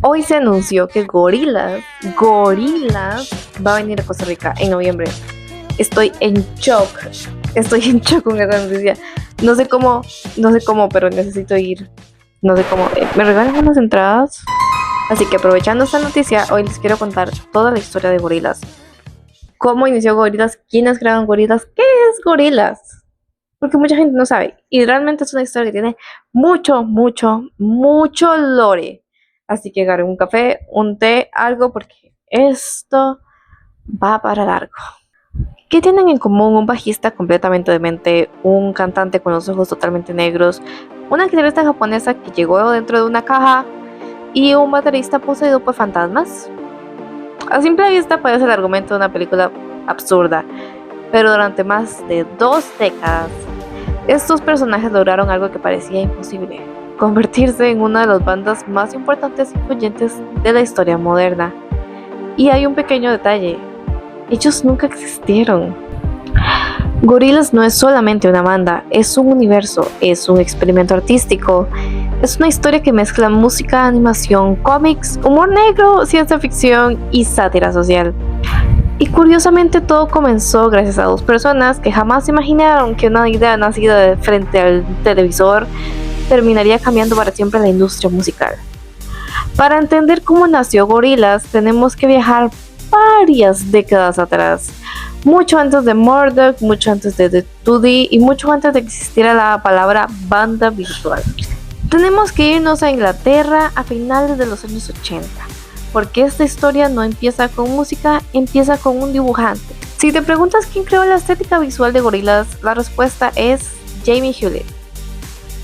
Hoy se anunció que Gorillaz va a venir a Costa Rica en noviembre. Estoy en shock con esa noticia. No sé cómo, pero necesito ir. No sé cómo. ¿Me regalan unas entradas? Así que aprovechando esta noticia, hoy les quiero contar toda la historia de Gorillaz. ¿Cómo inició Gorillaz? ¿Quiénes crearon Gorillaz? ¿Qué es Gorillaz? Porque mucha gente no sabe. Y realmente es una historia que tiene mucho lore. Así que agarren un café, un té, algo, porque esto va para largo. ¿Qué tienen en común un bajista completamente demente, un cantante con los ojos totalmente negros, una guitarrista japonesa que llegó dentro de una caja y un baterista poseído por fantasmas? A simple vista parece el argumento de una película absurda, pero durante más de 2 décadas, estos personajes lograron algo que parecía imposible: convertirse en una de las bandas más importantes e influyentes de la historia moderna. Y hay un pequeño detalle: ellos nunca existieron. Gorillaz no es solamente una banda, es un universo, es un experimento artístico, es una historia que mezcla música, animación, cómics, humor negro, ciencia ficción y sátira social. Y curiosamente todo comenzó gracias a 2 personas que jamás imaginaron que una idea nacida de frente al televisor terminaría cambiando para siempre la industria musical. Para entender cómo nació Gorillaz tenemos que viajar varias décadas atrás, mucho antes de Murdoch, mucho antes de The 2D y mucho antes de que existiera la palabra banda virtual. Tenemos que irnos a Inglaterra a finales de los años 80, porque esta historia no empieza con música, empieza con un dibujante. Si te preguntas quién creó la estética visual de Gorillaz, la respuesta es Jamie Hewlett.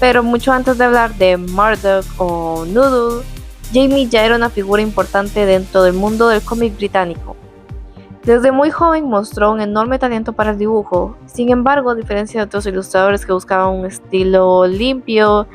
Pero mucho antes de hablar de Murdoch o Noodle, Jamie ya era una figura importante dentro del mundo del cómic británico. Desde muy joven mostró un enorme talento para el dibujo. Sin embargo, a diferencia de otros ilustradores que buscaban un estilo limpio,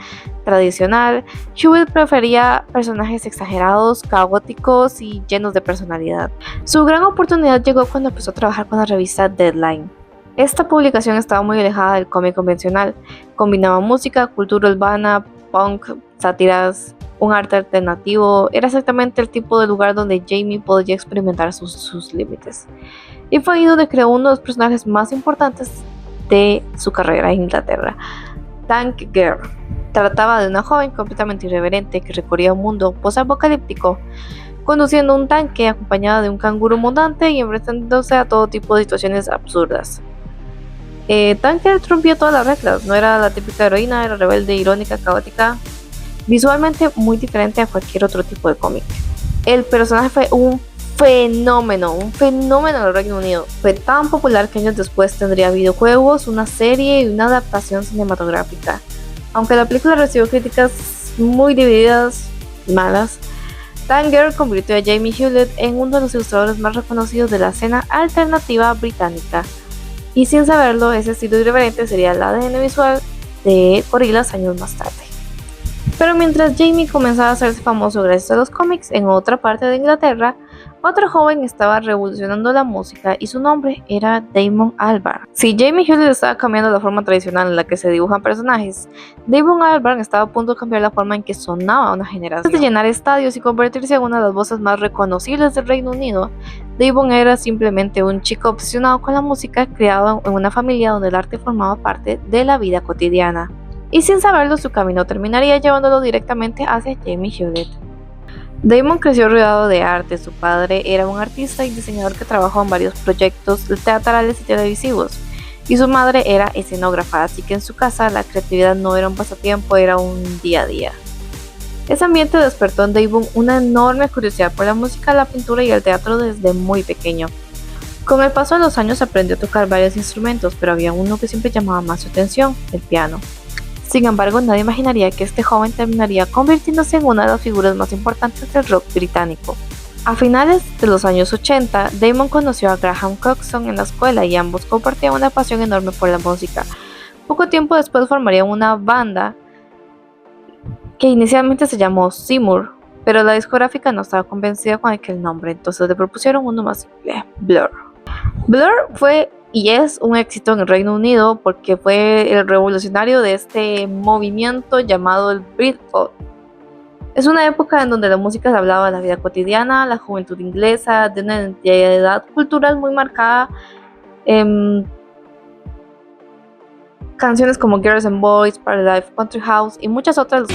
tradicional, Hewlett prefería personajes exagerados, caóticos y llenos de personalidad. Su gran oportunidad llegó cuando empezó a trabajar con la revista Deadline. Esta publicación estaba muy alejada del cómic convencional. Combinaba música, cultura urbana, punk, sátiras, un arte alternativo. Era exactamente el tipo de lugar donde Jamie podía experimentar sus límites. Y fue ahí donde creó uno de los personajes más importantes de su carrera en Inglaterra, Tank Girl. Trataba de una joven completamente irreverente que recorría un mundo post-apocalíptico, conduciendo un tanque acompañada de un canguro mutante y enfrentándose a todo tipo de situaciones absurdas. Tank Girl rompió todas las reglas. No era la típica heroína, era rebelde, irónica, caótica, visualmente muy diferente a cualquier otro tipo de cómic. El personaje fue un fenómeno en el Reino Unido. Fue tan popular que años después tendría videojuegos, una serie y una adaptación cinematográfica. Aunque la película recibió críticas muy divididas, malas, Tank Girl convirtió a Jamie Hewlett en uno de los ilustradores más reconocidos de la escena alternativa británica. Y sin saberlo, ese estilo irreverente sería el ADN visual de Gorillaz años más tarde. Pero mientras Jamie comenzaba a hacerse famoso gracias a los cómics, en otra parte de Inglaterra, otro joven estaba revolucionando la música y su nombre era Damon Albarn. Si Jamie Hewlett estaba cambiando la forma tradicional en la que se dibujan personajes, Damon Albarn estaba a punto de cambiar la forma en que sonaba una generación. Antes de llenar estadios y convertirse en una de las voces más reconocibles del Reino Unido, Damon era simplemente un chico obsesionado con la música, criado en una familia donde el arte formaba parte de la vida cotidiana. Y sin saberlo, su camino terminaría llevándolo directamente hacia Jamie Hewlett. Damon creció rodeado de arte. Su padre era un artista y diseñador que trabajó en varios proyectos teatrales y televisivos, y su madre era escenógrafa, así que en su casa la creatividad no era un pasatiempo, era un día a día. Ese ambiente despertó en Damon una enorme curiosidad por la música, la pintura y el teatro desde muy pequeño. Con el paso de los años aprendió a tocar varios instrumentos, pero había uno que siempre llamaba más su atención: el piano. Sin embargo, nadie imaginaría que este joven terminaría convirtiéndose en una de las figuras más importantes del rock británico. A finales de los años 80, Damon conoció a Graham Coxon en la escuela y ambos compartían una pasión enorme por la música. Poco tiempo después formarían una banda que inicialmente se llamó Seymour, pero la discográfica no estaba convencida con aquel nombre, entonces le propusieron uno más simple: Blur. Blur fue y es un éxito en el Reino Unido porque fue el revolucionario de este movimiento llamado el Britpop. Es una época en donde la música se hablaba de la vida cotidiana, la juventud inglesa, de una identidad cultural muy marcada. Canciones como Girls and Boys, Party Life, Country House y muchas otras se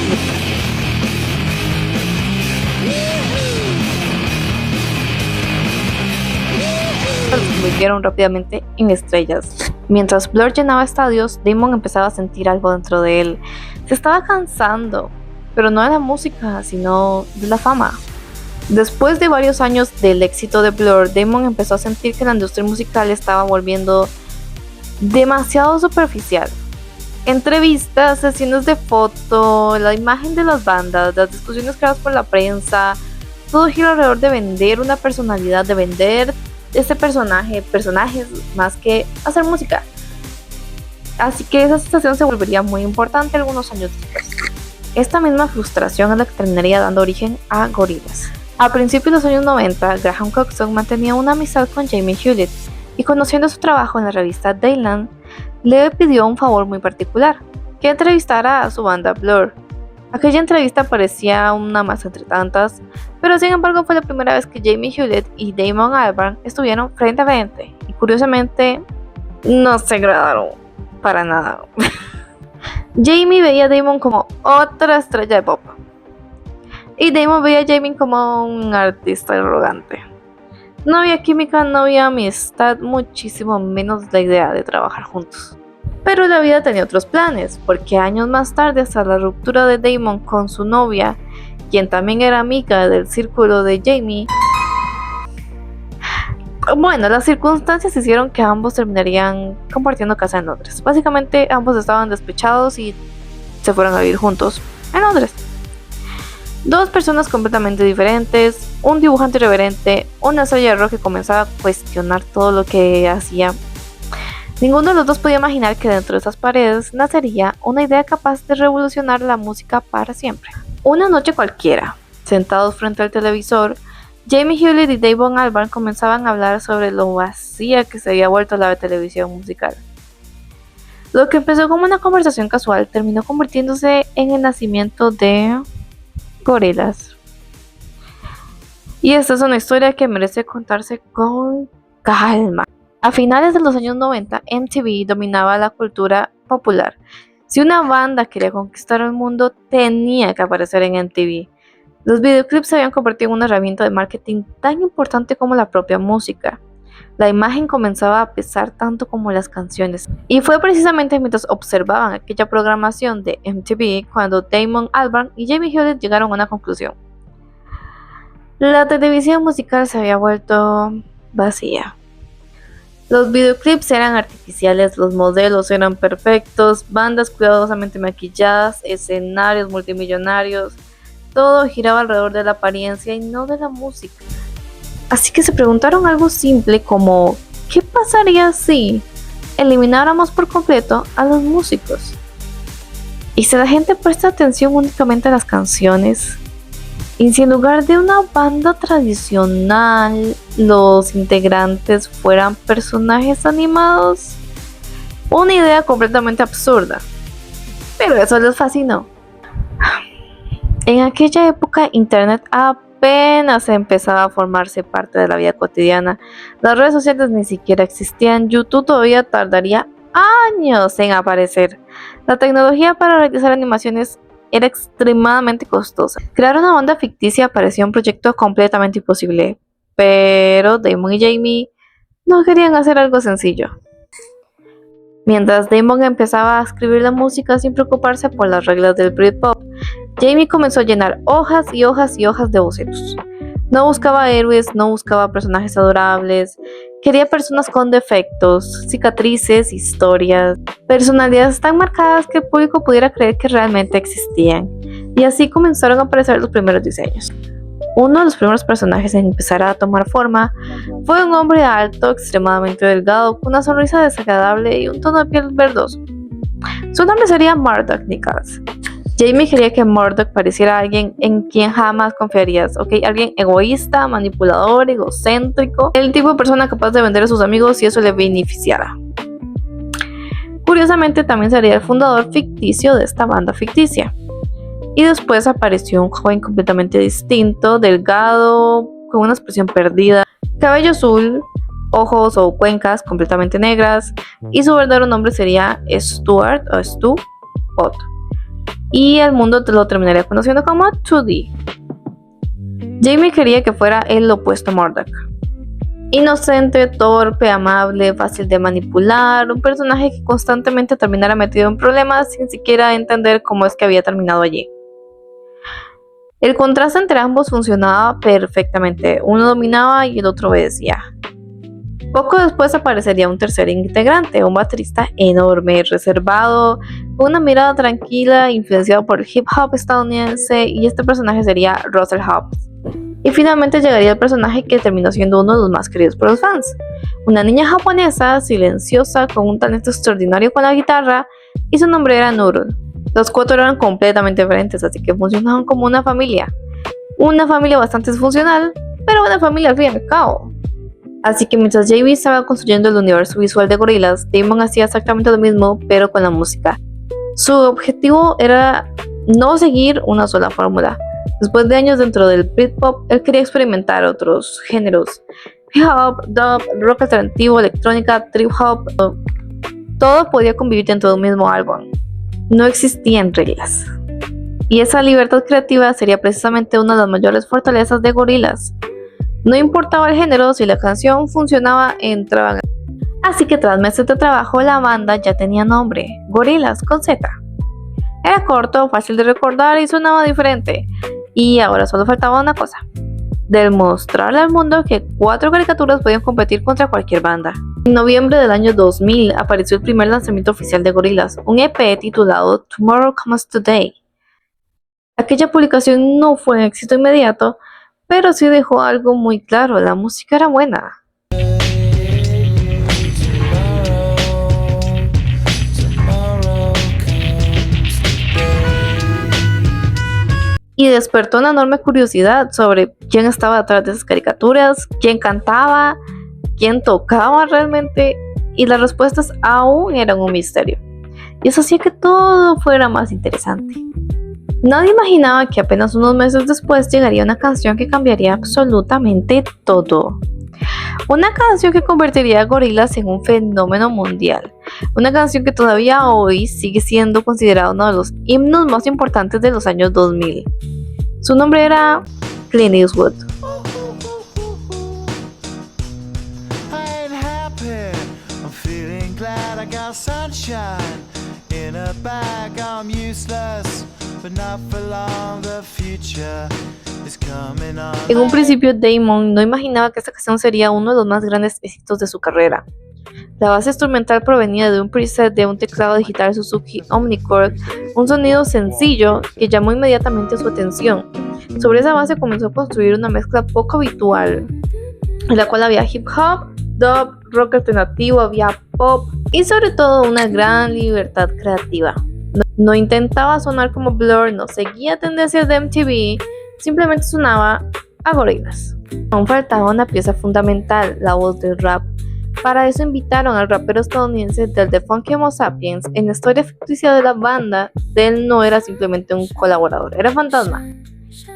convirtieron rápidamente en estrellas. Mientras Blur llenaba estadios, Damon empezaba a sentir algo dentro de él. Se estaba cansando, pero no de la música, sino de la fama. Después de varios años del éxito de Blur, Damon empezó a sentir que la industria musical estaba volviendo demasiado superficial. Entrevistas, sesiones de foto, la imagen de las bandas, las discusiones creadas por la prensa, todo gira alrededor de vender una personalidad, de vender personajes más que hacer música. Así que esa situación se volvería muy importante algunos años después. Esta misma frustración es la que terminaría dando origen a Gorillaz. A principios de los años 90, Graham Coxon mantenía una amistad con Jamie Hewlett y, conociendo su trabajo en la revista Dayland, le pidió un favor muy particular, que entrevistara a su banda Blur. Aquella entrevista parecía una más entre tantas, pero sin embargo fue la primera vez que Jamie Hewlett y Damon Albarn estuvieron frente a frente, y curiosamente no se agradaron para nada. Jamie veía a Damon como otra estrella de pop, y Damon veía a Jamie como un artista arrogante. No había química, no había amistad, muchísimo menos la idea de trabajar juntos. Pero la vida tenía otros planes, porque años más tarde, tras la ruptura de Damon con su novia, quien también era amiga del círculo de Jamie, bueno, las circunstancias hicieron que ambos terminarían compartiendo casa en Londres. Básicamente ambos estaban despechados y se fueron a vivir juntos en Londres. Dos personas completamente diferentes, un dibujante irreverente, una estrella de rock que comenzaba a cuestionar todo lo que hacía. Ninguno de los dos podía imaginar que dentro de esas paredes nacería una idea capaz de revolucionar la música para siempre. Una noche cualquiera, sentados frente al televisor, Jamie Hewlett y Damon Albarn comenzaban a hablar sobre lo vacía que se había vuelto la televisión musical. Lo que empezó como una conversación casual terminó convirtiéndose en el nacimiento de Gorillaz. Y esta es una historia que merece contarse con calma. A finales de los años 90, MTV dominaba la cultura popular. Si una banda quería conquistar el mundo, tenía que aparecer en MTV. Los videoclips se habían convertido en una herramienta de marketing tan importante como la propia música. La imagen comenzaba a pesar tanto como las canciones. Y fue precisamente mientras observaban aquella programación de MTV cuando Damon Albarn y Jamie Hewlett llegaron a una conclusión. La televisión musical se había vuelto vacía. Los videoclips eran artificiales, los modelos eran perfectos, bandas cuidadosamente maquilladas, escenarios multimillonarios. Todo giraba alrededor de la apariencia y no de la música. Así que se preguntaron algo simple como ¿qué pasaría si elimináramos por completo a los músicos? ¿Y si la gente presta atención únicamente a las canciones? ¿Y si en lugar de una banda tradicional los integrantes fueran personajes animados? Una idea completamente absurda, pero eso les fascinó. En aquella época Internet apenas empezaba a formarse parte de la vida cotidiana. Las redes sociales ni siquiera existían. YouTube todavía tardaría años en aparecer. La tecnología para realizar animaciones era extremadamente costosa. Crear una banda ficticia parecía un proyecto completamente imposible, pero Damon y Jamie no querían hacer algo sencillo. Mientras Damon empezaba a escribir la música sin preocuparse por las reglas del Britpop, Jamie comenzó a llenar hojas y hojas y hojas de bocetos. No buscaba héroes, no buscaba personajes adorables, quería personas con defectos, cicatrices, historias, personalidades tan marcadas que el público pudiera creer que realmente existían. Y así comenzaron a aparecer los primeros diseños. Uno de los primeros personajes en empezar a tomar forma fue un hombre alto, extremadamente delgado, con una sonrisa desagradable y un tono de piel verdoso. Su nombre sería Murdoch Nichols. Jamie quería que Murdoch pareciera alguien en quien jamás confiarías, ¿ok? Alguien egoísta, manipulador, egocéntrico, el tipo de persona capaz de vender a sus amigos si eso le beneficiara. Curiosamente, también sería el fundador ficticio de esta banda ficticia. Y después apareció un joven completamente distinto, delgado, con una expresión perdida, cabello azul, ojos o cuencas completamente negras, y su verdadero nombre sería Stuart o Stu Ott. Y el mundo lo terminaría conociendo como 2D. Jamie quería que fuera el opuesto a Murdoch. Inocente, torpe, amable, fácil de manipular, un personaje que constantemente terminara metido en problemas sin siquiera entender cómo es que había terminado allí. El contraste entre ambos funcionaba perfectamente, uno dominaba y el otro obedecía. Poco después aparecería un tercer integrante, un baterista enorme, reservado, con una mirada tranquila, influenciado por el hip hop estadounidense, y este personaje sería Russell Hobbs. Y finalmente llegaría el personaje que terminó siendo uno de los más queridos por los fans. Una niña japonesa, silenciosa, con un talento extraordinario con la guitarra, y su nombre era Nurul. Los cuatro eran completamente diferentes, así que funcionaban como una familia. Una familia bastante disfuncional, pero una familia al fin y al cabo. Así que mientras JB estaba construyendo el universo visual de Gorillaz, Damon hacía exactamente lo mismo, pero con la música. Su objetivo era no seguir una sola fórmula. Después de años dentro del Britpop, él quería experimentar otros géneros: hip hop, dub, rock alternativo, electrónica, trip hop. Todo podía convivir dentro de un mismo álbum. No existían reglas. Y esa libertad creativa sería precisamente una de las mayores fortalezas de Gorillaz. No importaba el género, si la canción funcionaba, entraban. Así que tras meses de trabajo, la banda ya tenía nombre: Gorillaz con Z. Era corto, fácil de recordar y sonaba diferente. Y ahora solo faltaba una cosa: demostrarle al mundo que 4 caricaturas podían competir contra cualquier banda. En noviembre del año 2000 apareció el primer lanzamiento oficial de Gorillaz, un EP titulado Tomorrow Comes Today. Aquella publicación no fue un éxito inmediato, pero sí dejó algo muy claro: la música era buena. Y despertó una enorme curiosidad sobre quién estaba detrás de esas caricaturas, quién cantaba, quién tocaba realmente, y las respuestas aún eran un misterio. Y eso hacía que todo fuera más interesante. Nadie imaginaba que apenas unos meses después llegaría una canción que cambiaría absolutamente todo. Una canción que convertiría a Gorillaz en un fenómeno mundial. Una canción que todavía hoy sigue siendo considerada uno de los himnos más importantes de los años 2000. Su nombre era Clint Eastwood. En un principio, Damon no imaginaba que esta canción sería uno de los más grandes éxitos de su carrera. La base instrumental provenía de un preset de un teclado digital Suzuki Omnichord, un sonido sencillo que llamó inmediatamente su atención. Sobre esa base comenzó a construir una mezcla poco habitual, en la cual había hip hop, dub, rock alternativo, había pop y sobre todo una gran libertad creativa. No intentaba sonar como Blur, no seguía tendencias de MTV, simplemente sonaba a Gorillaz. Aún faltaba una pieza fundamental: la voz del rap. Para eso invitaron al rapero estadounidense del The Funky Homo Sapiens. En la historia ficticia de la banda, él no era simplemente un colaborador, era fantasma,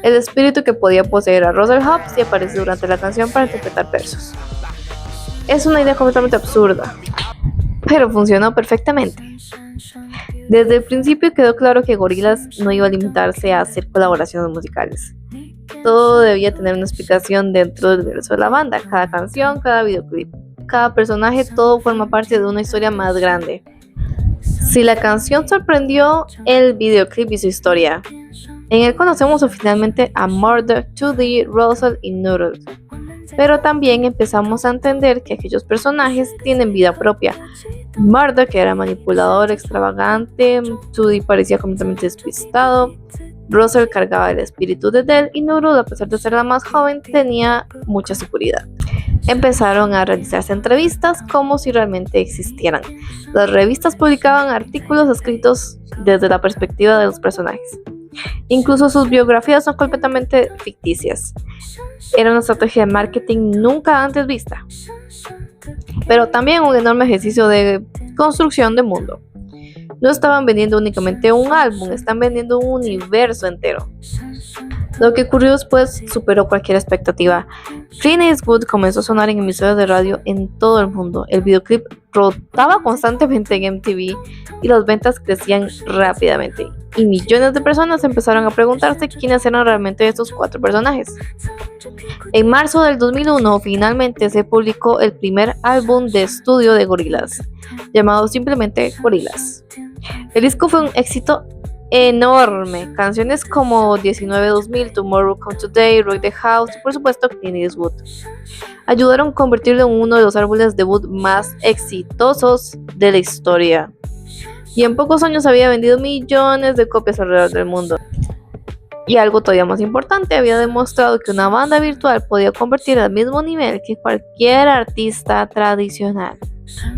el espíritu que podía poseer a Russell Hobbs y apareció durante la canción para interpretar versos. Es una idea completamente absurda, pero funcionó perfectamente. Desde el principio quedó claro que Gorillaz no iba a limitarse a hacer colaboraciones musicales. Todo debía tener una explicación dentro del universo de la banda. Cada canción, cada videoclip, cada personaje, todo forma parte de una historia más grande. Si la canción sorprendió, el videoclip hizo historia. En él conocemos oficialmente a Murdoch, 2D, Russell y Noodles. Pero también empezamos a entender que aquellos personajes tienen vida propia. Murdoch era manipulador, extravagante, 2D parecía completamente despistado, Russell cargaba el espíritu de Dell y Noodle, a pesar de ser la más joven, tenía mucha seguridad. Empezaron a realizarse entrevistas como si realmente existieran. Las revistas publicaban artículos escritos desde la perspectiva de los personajes. Incluso sus biografías son completamente ficticias. Era una estrategia de marketing nunca antes vista, pero también un enorme ejercicio de construcción de mundo. No estaban vendiendo únicamente un álbum, están vendiendo un universo entero. Lo que ocurrió después superó cualquier expectativa. Clint Eastwood comenzó a sonar en emisoras de radio en todo el mundo. El videoclip rotaba constantemente en MTV y las ventas crecían rápidamente. Y millones de personas empezaron a preguntarse quiénes eran realmente estos 4 personajes. En marzo del 2001, finalmente se publicó el primer álbum de estudio de Gorillaz, llamado simplemente Gorillaz. El disco fue un éxito enorme. Canciones como 19-2000, Tomorrow Come Today, Rock the House y por supuesto Clint Eastwood ayudaron a convertirlo en uno de los álbumes debut más exitosos de la historia. Y en pocos años había vendido millones de copias alrededor del mundo. Y algo todavía más importante, había demostrado que una banda virtual podía convertir al mismo nivel que cualquier artista tradicional.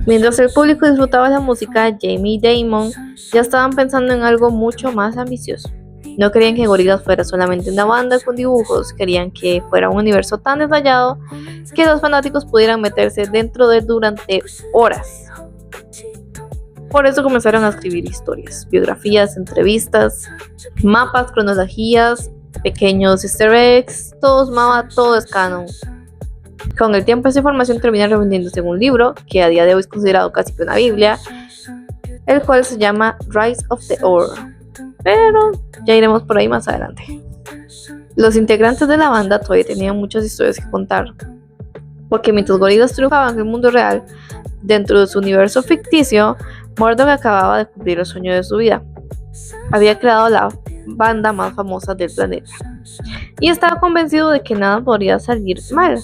Mientras el público disfrutaba la música, Jamie y Damon ya estaban pensando en algo mucho más ambicioso. No querían que Gorillaz fuera solamente una banda con dibujos, querían que fuera un universo tan detallado que los fanáticos pudieran meterse dentro de él durante horas. Por eso comenzaron a escribir historias, biografías, entrevistas, mapas, cronologías, pequeños easter eggs, todo es canon. Con el tiempo esa información termina revendiéndose en un libro, que a día de hoy es considerado casi que una biblia, el cual se llama Rise of the Ore, pero ya iremos por ahí más adelante. Los integrantes de la banda todavía tenían muchas historias que contar, porque mientras Gorillaz triunfaban en el mundo real, dentro de su universo ficticio, Murdoch acababa de cumplir el sueño de su vida. Había creado la banda más famosa del planeta y estaba convencido de que nada podría salir mal.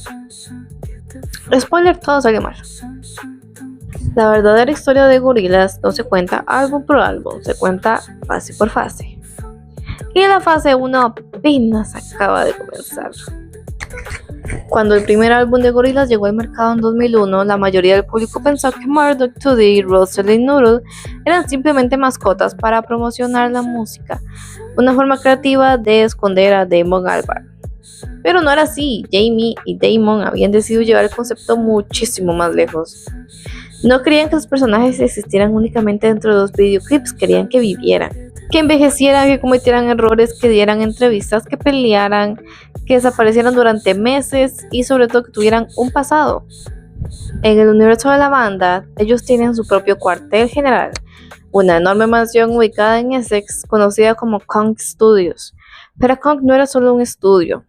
Spoiler, todo salió mal. La verdadera historia de Gorillaz no se cuenta álbum por álbum, se cuenta fase por fase. Y la fase 1 apenas acaba de comenzar. Cuando el primer álbum de Gorillaz llegó al mercado en 2001, la mayoría del público pensó que Murdoch, 2D, Russell y Noodle eran simplemente mascotas para promocionar la música, una forma creativa de esconder a Damon Albarn. Pero no era así, Jamie y Damon habían decidido llevar el concepto muchísimo más lejos. No querían que los personajes existieran únicamente dentro de los videoclips, querían que vivieran, que envejecieran, que cometieran errores, que dieran entrevistas, que pelearan, que desaparecieran durante meses y sobre todo que tuvieran un pasado. En el universo de la banda, ellos tienen su propio cuartel general, una enorme mansión ubicada en Essex, conocida como Kong Studios. Pero Kong no era solo un estudio.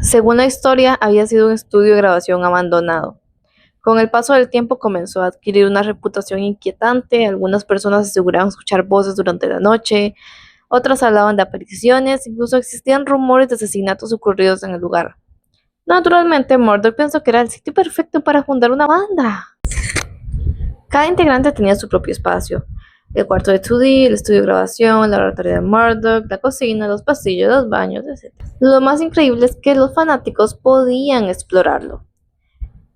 Según la historia, había sido un estudio de grabación abandonado. Con el paso del tiempo comenzó a adquirir una reputación inquietante. Algunas personas aseguraban escuchar voces durante la noche, otras hablaban de apariciones, incluso existían rumores de asesinatos ocurridos en el lugar. Naturalmente, Murdoch pensó que era el sitio perfecto para fundar una banda. Cada integrante tenía su propio espacio. El cuarto de 2D, el estudio de grabación, la laboratorio de Murdoch, la cocina, los pasillos, los baños, etc. Lo más increíble es que los fanáticos podían explorarlo.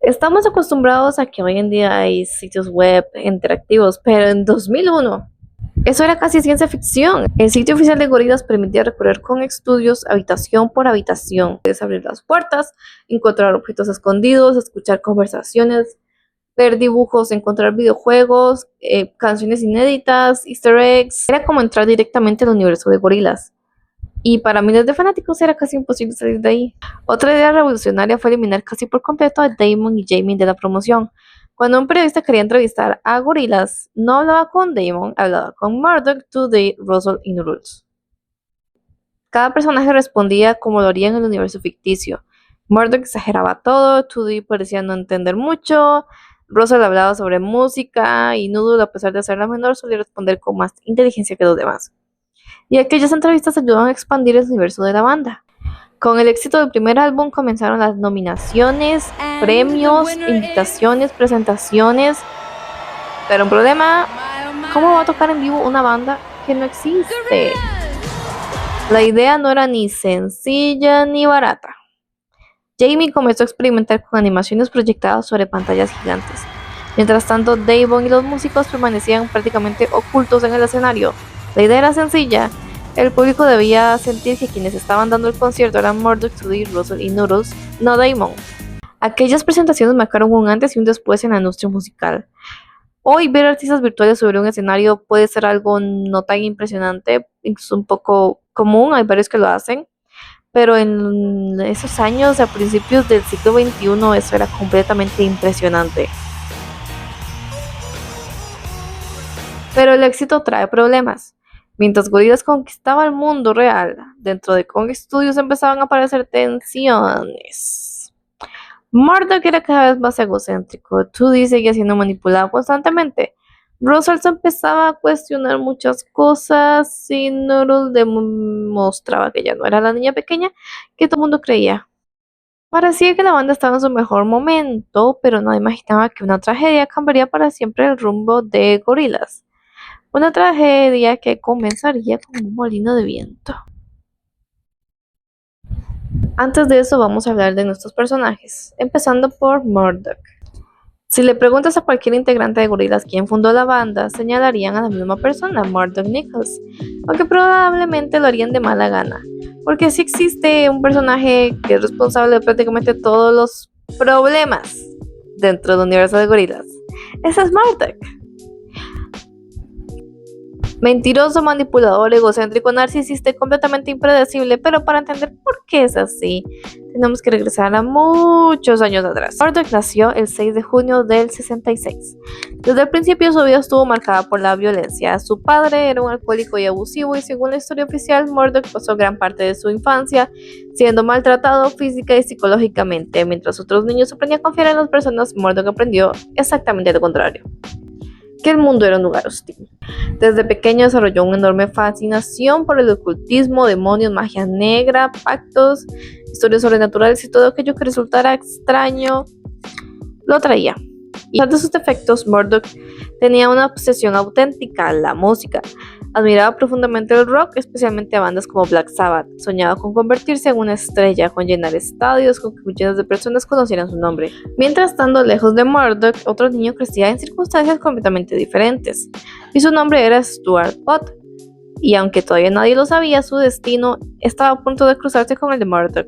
Estamos acostumbrados a que hoy en día hay sitios web interactivos, pero en 2001 eso era casi ciencia ficción. El sitio oficial de Gorillaz permitía recorrer con estudios habitación por habitación. Puedes abrir las puertas, encontrar objetos escondidos, escuchar conversaciones, ver dibujos, encontrar videojuegos, canciones inéditas, easter eggs. Era como entrar directamente al universo de Gorillaz. Y para miles de fanáticos era casi imposible salir de ahí. Otra idea revolucionaria fue eliminar casi por completo a Damon y Jamie de la promoción. Cuando un periodista quería entrevistar a Gorillaz, no hablaba con Damon, hablaba con Murdoch, 2D, Russell y Noodle. Cada personaje respondía como lo haría en el universo ficticio. Murdoch exageraba todo, 2D parecía no entender mucho, Russell hablaba sobre música y Noodle, a pesar de ser la menor, solía responder con más inteligencia que los demás. Y aquellas entrevistas ayudaron a expandir el universo de la banda. Con el éxito del primer álbum comenzaron las nominaciones, premios, invitaciones, presentaciones. Pero un problema, ¿cómo va a tocar en vivo una banda que no existe? La idea no era ni sencilla ni barata. Jamie comenzó a experimentar con animaciones proyectadas sobre pantallas gigantes. Mientras tanto, Damon y los músicos permanecían prácticamente ocultos en el escenario. La idea era sencilla. El público debía sentir que quienes estaban dando el concierto eran Murdoch, 2D, Russell y Noodles, no Damon. Aquellas presentaciones marcaron un antes y un después en la industria musical. Hoy ver artistas virtuales sobre un escenario puede ser algo no tan impresionante, incluso un poco común, hay varios que lo hacen, pero en esos años, a principios del siglo XXI, eso era completamente impresionante. Pero el éxito trae problemas. Mientras Gorillaz conquistaba el mundo real, dentro de Kong Studios empezaban a aparecer tensiones. Murdoch era cada vez más egocéntrico, 2D seguía siendo manipulado constantemente. Russell se empezaba a cuestionar muchas cosas y Noodle demostraba que ya no era la niña pequeña que todo el mundo creía. Parecía que la banda estaba en su mejor momento, pero no imaginaba que una tragedia cambiaría para siempre el rumbo de Gorillaz. Una tragedia que comenzaría como un molino de viento. Antes de eso vamos a hablar de nuestros personajes, empezando por Murdoch. Si le preguntas a cualquier integrante de Gorillaz quién fundó la banda, señalarían a la misma persona, Murdoch Nichols, aunque probablemente lo harían de mala gana, porque sí existe un personaje que es responsable de prácticamente todos los problemas dentro del universo de Gorillaz. Ese es Murdoch. Mentiroso, manipulador, egocéntrico, narcisista y completamente impredecible, pero para entender por qué es así, tenemos que regresar a muchos años atrás. Murdoch nació el 6 de junio del 66. Desde el principio su vida estuvo marcada por la violencia. Su padre era un alcohólico y abusivo y según la historia oficial, Murdoch pasó gran parte de su infancia siendo maltratado física y psicológicamente. Mientras otros niños aprendían a confiar en las personas, Murdoch aprendió exactamente lo contrario, que el mundo era un lugar hostil. Desde pequeño desarrolló una enorme fascinación por el ocultismo, demonios, magia negra, pactos, historias sobrenaturales y todo aquello que resultara extraño lo atraía. Y a pesar de sus defectos, Murdoch tenía una obsesión auténtica, la música. Admiraba profundamente el rock, especialmente a bandas como Black Sabbath. Soñaba con convertirse en una estrella, con llenar estadios, con que millones de personas conocieran su nombre. Mientras estando lejos de Murdoch, otro niño crecía en circunstancias completamente diferentes, y su nombre era Stuart Pott. Y aunque todavía nadie lo sabía, su destino estaba a punto de cruzarse con el de Murdoch,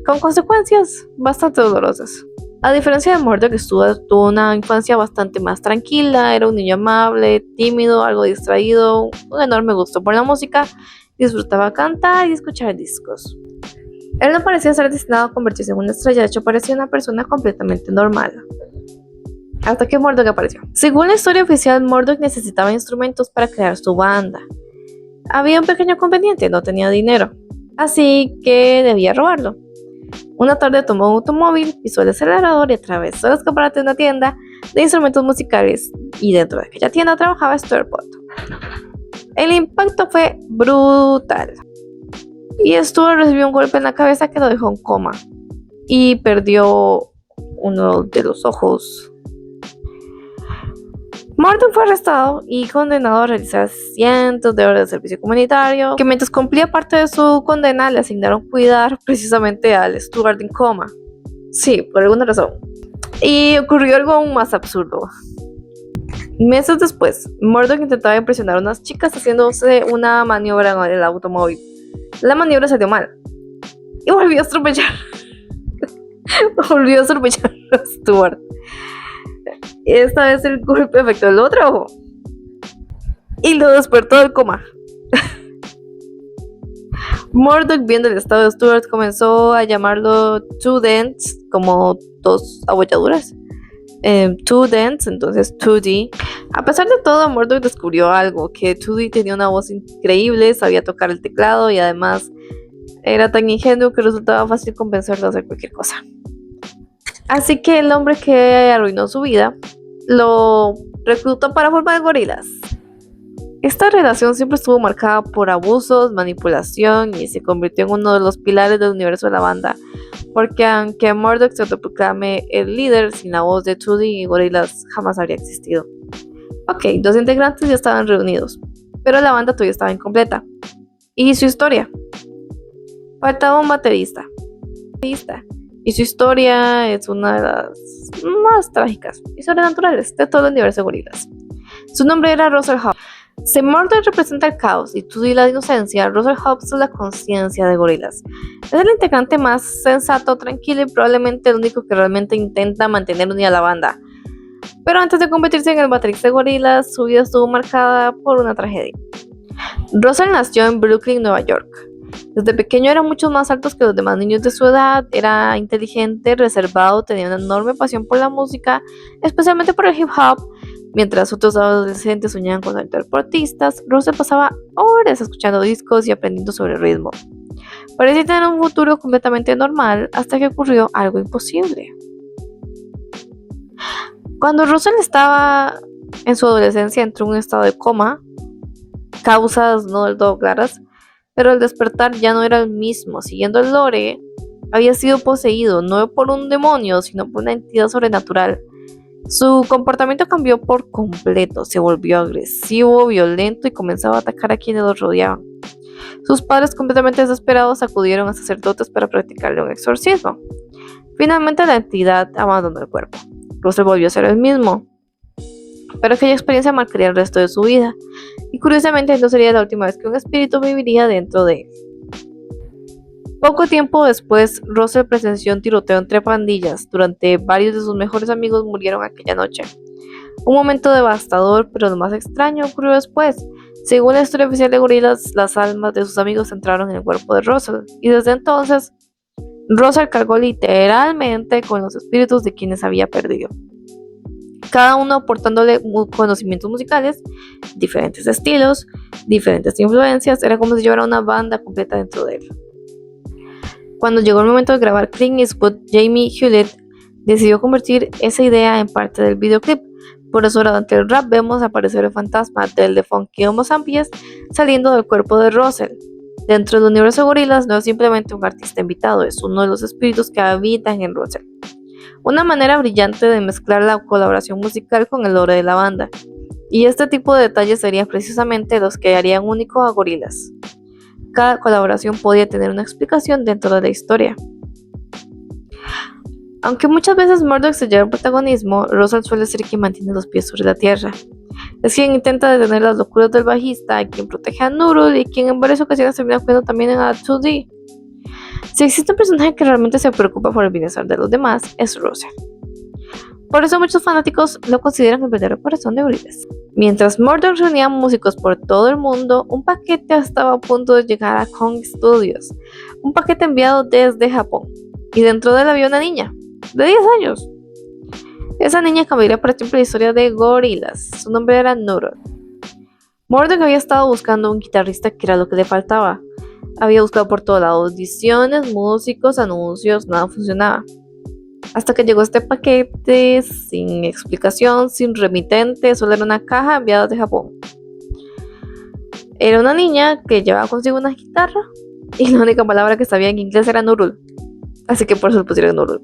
con consecuencias bastante dolorosas. A diferencia de Murdoch, Stuart tuvo una infancia bastante más tranquila, era un niño amable, tímido, algo distraído, un enorme gusto por la música, disfrutaba cantar y escuchar discos. Él no parecía ser destinado a convertirse en una estrella, de hecho parecía una persona completamente normal. Hasta que Murdoch apareció. Según la historia oficial, Murdoch necesitaba instrumentos para crear su banda. Había un pequeño inconveniente, no tenía dinero, así que debía robarlo. Una tarde tomó un automóvil, pisó el acelerador y atravesó el escaparate de una tienda de instrumentos musicales, y dentro de aquella tienda trabajaba Stuart Pott. El impacto fue brutal y Stuart recibió un golpe en la cabeza que lo dejó en coma y perdió uno de los ojos. Murdoch fue arrestado y condenado a realizar cientos de horas de servicio comunitario, que mientras cumplía parte de su condena le asignaron cuidar precisamente al Stuart en coma. Sí, por alguna razón. Y ocurrió algo aún más absurdo. Meses después, Murdoch intentaba impresionar a unas chicas haciéndose una maniobra en el automóvil. La maniobra salió mal y volvió a atropellar. Volvió a atropellar a Stuart. Esta vez el golpe afectó el otro ojo y lo despertó del coma. Murdoch, viendo el estado de Stuart, comenzó a llamarlo Two Dents, como dos abolladuras. Two Dents, entonces 2D. A pesar de todo, Murdoch descubrió algo, que 2D tenía una voz increíble, sabía tocar el teclado y además era tan ingenuo que resultaba fácil convencerlo de hacer cualquier cosa. Así que el hombre que arruinó su vida lo reclutó para formar Gorillaz. Esta relación siempre estuvo marcada por abusos, manipulación y se convirtió en uno de los pilares del universo de la banda, porque aunque Murdoch se autoproclame el líder, sin la voz de 2D, Gorillaz jamás habría existido. Ok, dos integrantes ya estaban reunidos, pero la banda todavía estaba incompleta. ¿Y su historia? Faltaba un baterista. Y su historia es una de las más trágicas y sobrenaturales de todo el universo de Gorillaz. Su nombre era Russell Hobbs. Si Murdoch representa el caos y 2D la inocencia, Russell Hobbs es la conciencia de Gorillaz. Es el integrante más sensato, tranquilo y probablemente el único que realmente intenta mantener unida a la banda. Pero antes de convertirse en el baterista de Gorillaz, su vida estuvo marcada por una tragedia. Russell nació en Brooklyn, Nueva York. Desde pequeño era mucho más alto que los demás niños de su edad, era inteligente, reservado, tenía una enorme pasión por la música, especialmente por el hip hop. Mientras otros adolescentes soñaban con ser deportistas, Russell pasaba horas escuchando discos y aprendiendo sobre el ritmo. Parecía tener un futuro completamente normal hasta que ocurrió algo imposible. Cuando Russell estaba en su adolescencia entró en un estado de coma, causas no del todo claras, pero al despertar ya no era el mismo. Siguiendo el lore, había sido poseído no por un demonio, sino por una entidad sobrenatural. Su comportamiento cambió por completo, se volvió agresivo, violento y comenzaba a atacar a quienes lo rodeaban. Sus padres, completamente desesperados, acudieron a sacerdotes para practicarle un exorcismo. Finalmente la entidad abandonó el cuerpo. Russell volvió a ser el mismo, pero aquella experiencia marcaría el resto de su vida, y curiosamente no sería la última vez que un espíritu viviría dentro de él. Poco tiempo después, Russell presenció un tiroteo entre pandillas. Durante varios de sus mejores amigos murieron aquella noche. Un momento devastador, pero lo más extraño ocurrió después. Según la historia oficial de Gorillaz, las almas de sus amigos entraron en el cuerpo de Russell, y desde entonces, Russell cargó literalmente con los espíritus de quienes había perdido, cada uno aportándole conocimientos musicales, diferentes estilos, diferentes influencias. Era como si llevara una banda completa dentro de él. Cuando llegó el momento de grabar Clint Eastwood, Jamie Hewlett decidió convertir esa idea en parte del videoclip. Por eso durante el rap vemos aparecer el fantasma del The Funky Homo Sapiens saliendo del cuerpo de Russell. Dentro del universo de Gorillaz no es simplemente un artista invitado, es uno de los espíritus que habitan en Russell. Una manera brillante de mezclar la colaboración musical con el lore de la banda. Y este tipo de detalles serían precisamente los que harían único a Gorillaz. Cada colaboración podía tener una explicación dentro de la historia. Aunque muchas veces Murdoch se lleva el protagonismo, Russell suele ser quien mantiene los pies sobre la tierra. Es quien intenta detener las locuras del bajista, quien protege a Nurul y quien en varias ocasiones termina cuidando también a 2D. Si existe un personaje que realmente se preocupa por el bienestar de los demás, es Russell. Por eso muchos fanáticos lo consideran el verdadero corazón de Gorillaz. Mientras Murdoch reunía músicos por todo el mundo, un paquete estaba a punto de llegar a Kong Studios, un paquete enviado desde Japón, y dentro de él había una niña, de 10 años. Esa niña cambiaría para siempre la historia de Gorillaz. Su nombre era Nurul. Murdoch había estado buscando un guitarrista, que era lo que le faltaba. Había buscado por todas las audiciones, músicos, anuncios, nada funcionaba. Hasta que llegó este paquete sin explicación, sin remitente, solo era una caja enviada de Japón. Era una niña que llevaba consigo una guitarra y la única palabra que sabía en inglés era Nurul. Así que por eso le pusieron Nurul.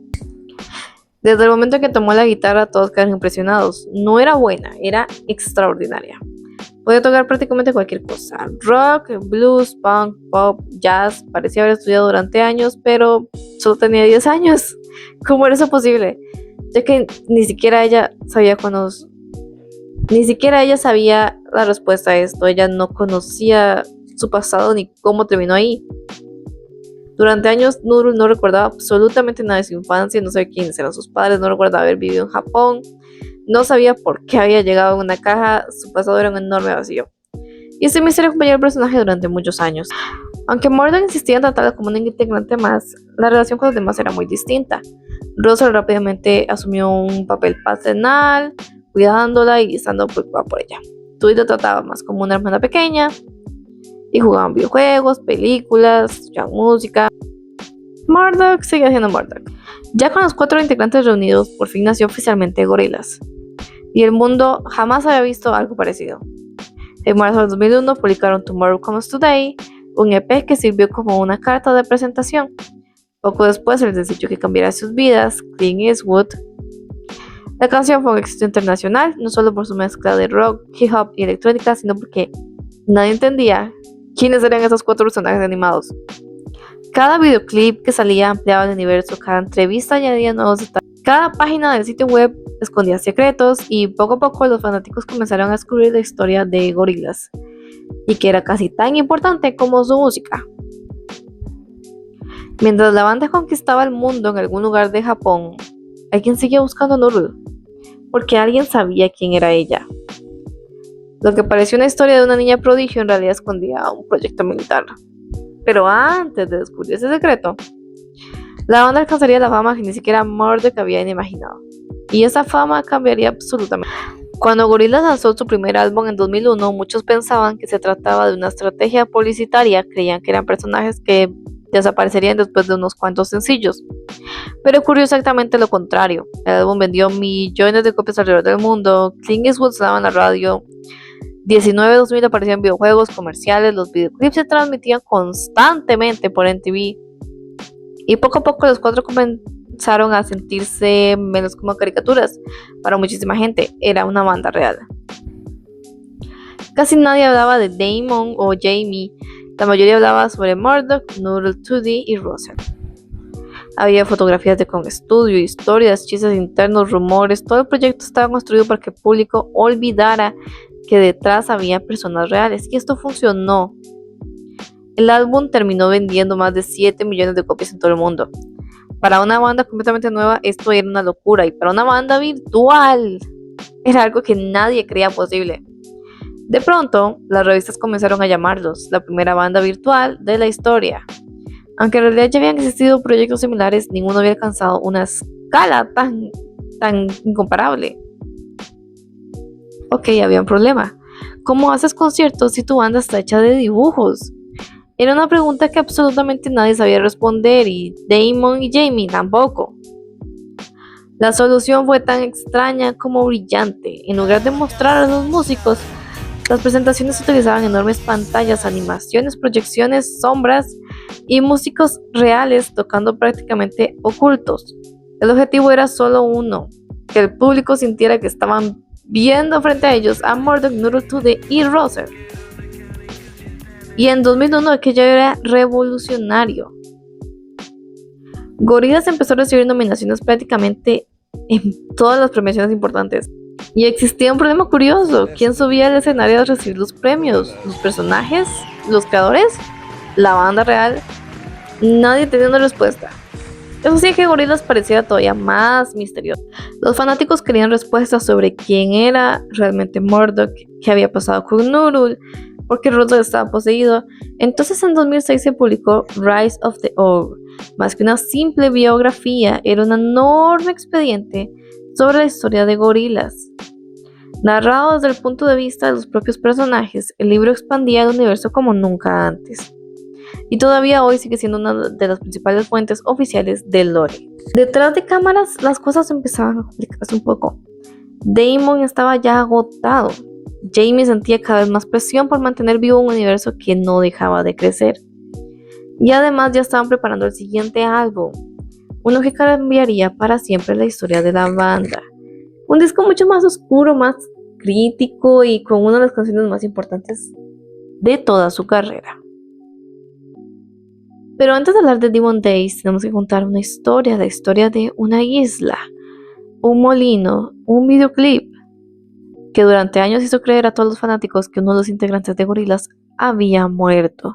Desde el momento en que tomó la guitarra, todos quedaron impresionados. No era buena, era extraordinaria. Podía tocar prácticamente cualquier cosa: rock, blues, punk, pop, jazz. Parecía haber estudiado durante años, pero solo tenía 10 años. ¿Cómo era eso posible? Ya que ni siquiera ella sabía la respuesta a esto. Ella no conocía su pasado ni cómo terminó ahí. Durante años, Nurul no recordaba absolutamente nada de su infancia, no sabía quiénes eran sus padres, no recordaba haber vivido en Japón, no sabía por qué había llegado en una caja, su pasado era un enorme vacío. Y este misterio acompañó al personaje durante muchos años. Aunque Murdoch insistía en tratarla como una integrante más, la relación con los demás era muy distinta. Russell rápidamente asumió un papel paternal, cuidándola y estando preocupada por ella. Tú la trataba más como una hermana pequeña, y jugaban videojuegos, películas, escuchaban música. Murdoch seguía siendo Murdoch. Ya con los 4 integrantes reunidos, por fin nació oficialmente Gorillaz. Y el mundo jamás había visto algo parecido. En marzo del 2001 publicaron Tomorrow Comes Today, un EP que sirvió como una carta de presentación. Poco después, el sencillo que cambiaría sus vidas, Clint Eastwood. La canción fue un éxito internacional, no solo por su mezcla de rock, hip hop y electrónica, sino porque nadie entendía quiénes eran esos 4 personajes animados. Cada videoclip que salía ampliaba el universo, cada entrevista añadía nuevos detalles. Cada página del sitio web escondía secretos y poco a poco los fanáticos comenzaron a descubrir la historia de Gorillaz, y que era casi tan importante como su música. Mientras la banda conquistaba el mundo en algún lugar de Japón, alguien seguía buscando a Nurul. porque alguien sabía quién era ella. Lo que parecía una historia de una niña prodigio en realidad escondía un proyecto militar. Pero antes de descubrir ese secreto, la banda alcanzaría la fama que ni siquiera Murdoch había imaginado. Y esa fama cambiaría absolutamente. Cuando Gorillaz lanzó su primer álbum en 2001, muchos pensaban que se trataba de una estrategia publicitaria, creían que eran personajes que desaparecerían después de unos cuantos sencillos. Pero ocurrió exactamente lo contrario. El álbum vendió millones de copias alrededor del mundo, Clint Eastwood sonaba en la radio, 19-2000 aparecían videojuegos, comerciales, los videoclips se transmitían constantemente por MTV. Y poco a poco los cuatro comenzaron a sentirse menos como caricaturas. Para muchísima gente era una banda real. Casi nadie hablaba de Damon o Jamie. La mayoría hablaba sobre Murdoch, Noodle, Tootie y Russell. Había fotografías de Con Studio, historias, chistes internos, rumores. Todo el proyecto estaba construido para que el público olvidara que detrás había personas reales. Y esto funcionó. El álbum terminó vendiendo más de 7 millones de copias en todo el mundo. Para una banda completamente nueva, esto era una locura. Y para una banda virtual, era algo que nadie creía posible. De pronto, las revistas comenzaron a llamarlos la primera banda virtual de la historia. Aunque en realidad ya habían existido proyectos similares, ninguno había alcanzado una escala tan incomparable. Ok, había un problema. ¿Cómo haces conciertos si tu banda está hecha de dibujos? Era una pregunta que absolutamente nadie sabía responder y Damon y Jamie tampoco. La solución fue tan extraña como brillante. En lugar de mostrar a los músicos, las presentaciones utilizaban enormes pantallas, animaciones, proyecciones, sombras y músicos reales tocando prácticamente ocultos. El objetivo era solo uno, que el público sintiera que estaban viendo frente a ellos a Murdoch, Noodle, Tootie y Russell. Y en 2001 aquello era revolucionario. Gorillaz empezó a recibir nominaciones prácticamente en todas las premiaciones importantes. Y existía un problema curioso. ¿Quién subía al escenario a recibir los premios? ¿Los personajes? ¿Los creadores? ¿La banda real? Nadie tenía una respuesta. Eso hacía que Gorillaz pareciera todavía más misterioso. Los fanáticos querían respuestas sobre quién era realmente Murdoch, qué había pasado con Noodle, por qué Russell estaba poseído. Entonces en 2006 se publicó Rise of the Ogre. Más que una simple biografía, era un enorme expediente sobre la historia de Gorillaz. Narrado desde el punto de vista de los propios personajes, el libro expandía el universo como nunca antes. Y todavía hoy sigue siendo una de las principales fuentes oficiales del lore. Detrás de cámaras las cosas empezaban a complicarse un poco. Damon estaba ya agotado. Jamie sentía cada vez más presión por mantener vivo un universo que no dejaba de crecer. Y además ya estaban preparando el siguiente álbum, uno que cambiaría para siempre la historia de la banda. Un disco mucho más oscuro, más crítico y con una de las canciones más importantes de toda su carrera. Pero antes de hablar de Demon Days, tenemos que contar una historia, la historia de una isla, un molino, un videoclip que durante años hizo creer a todos los fanáticos que uno de los integrantes de Gorillaz había muerto.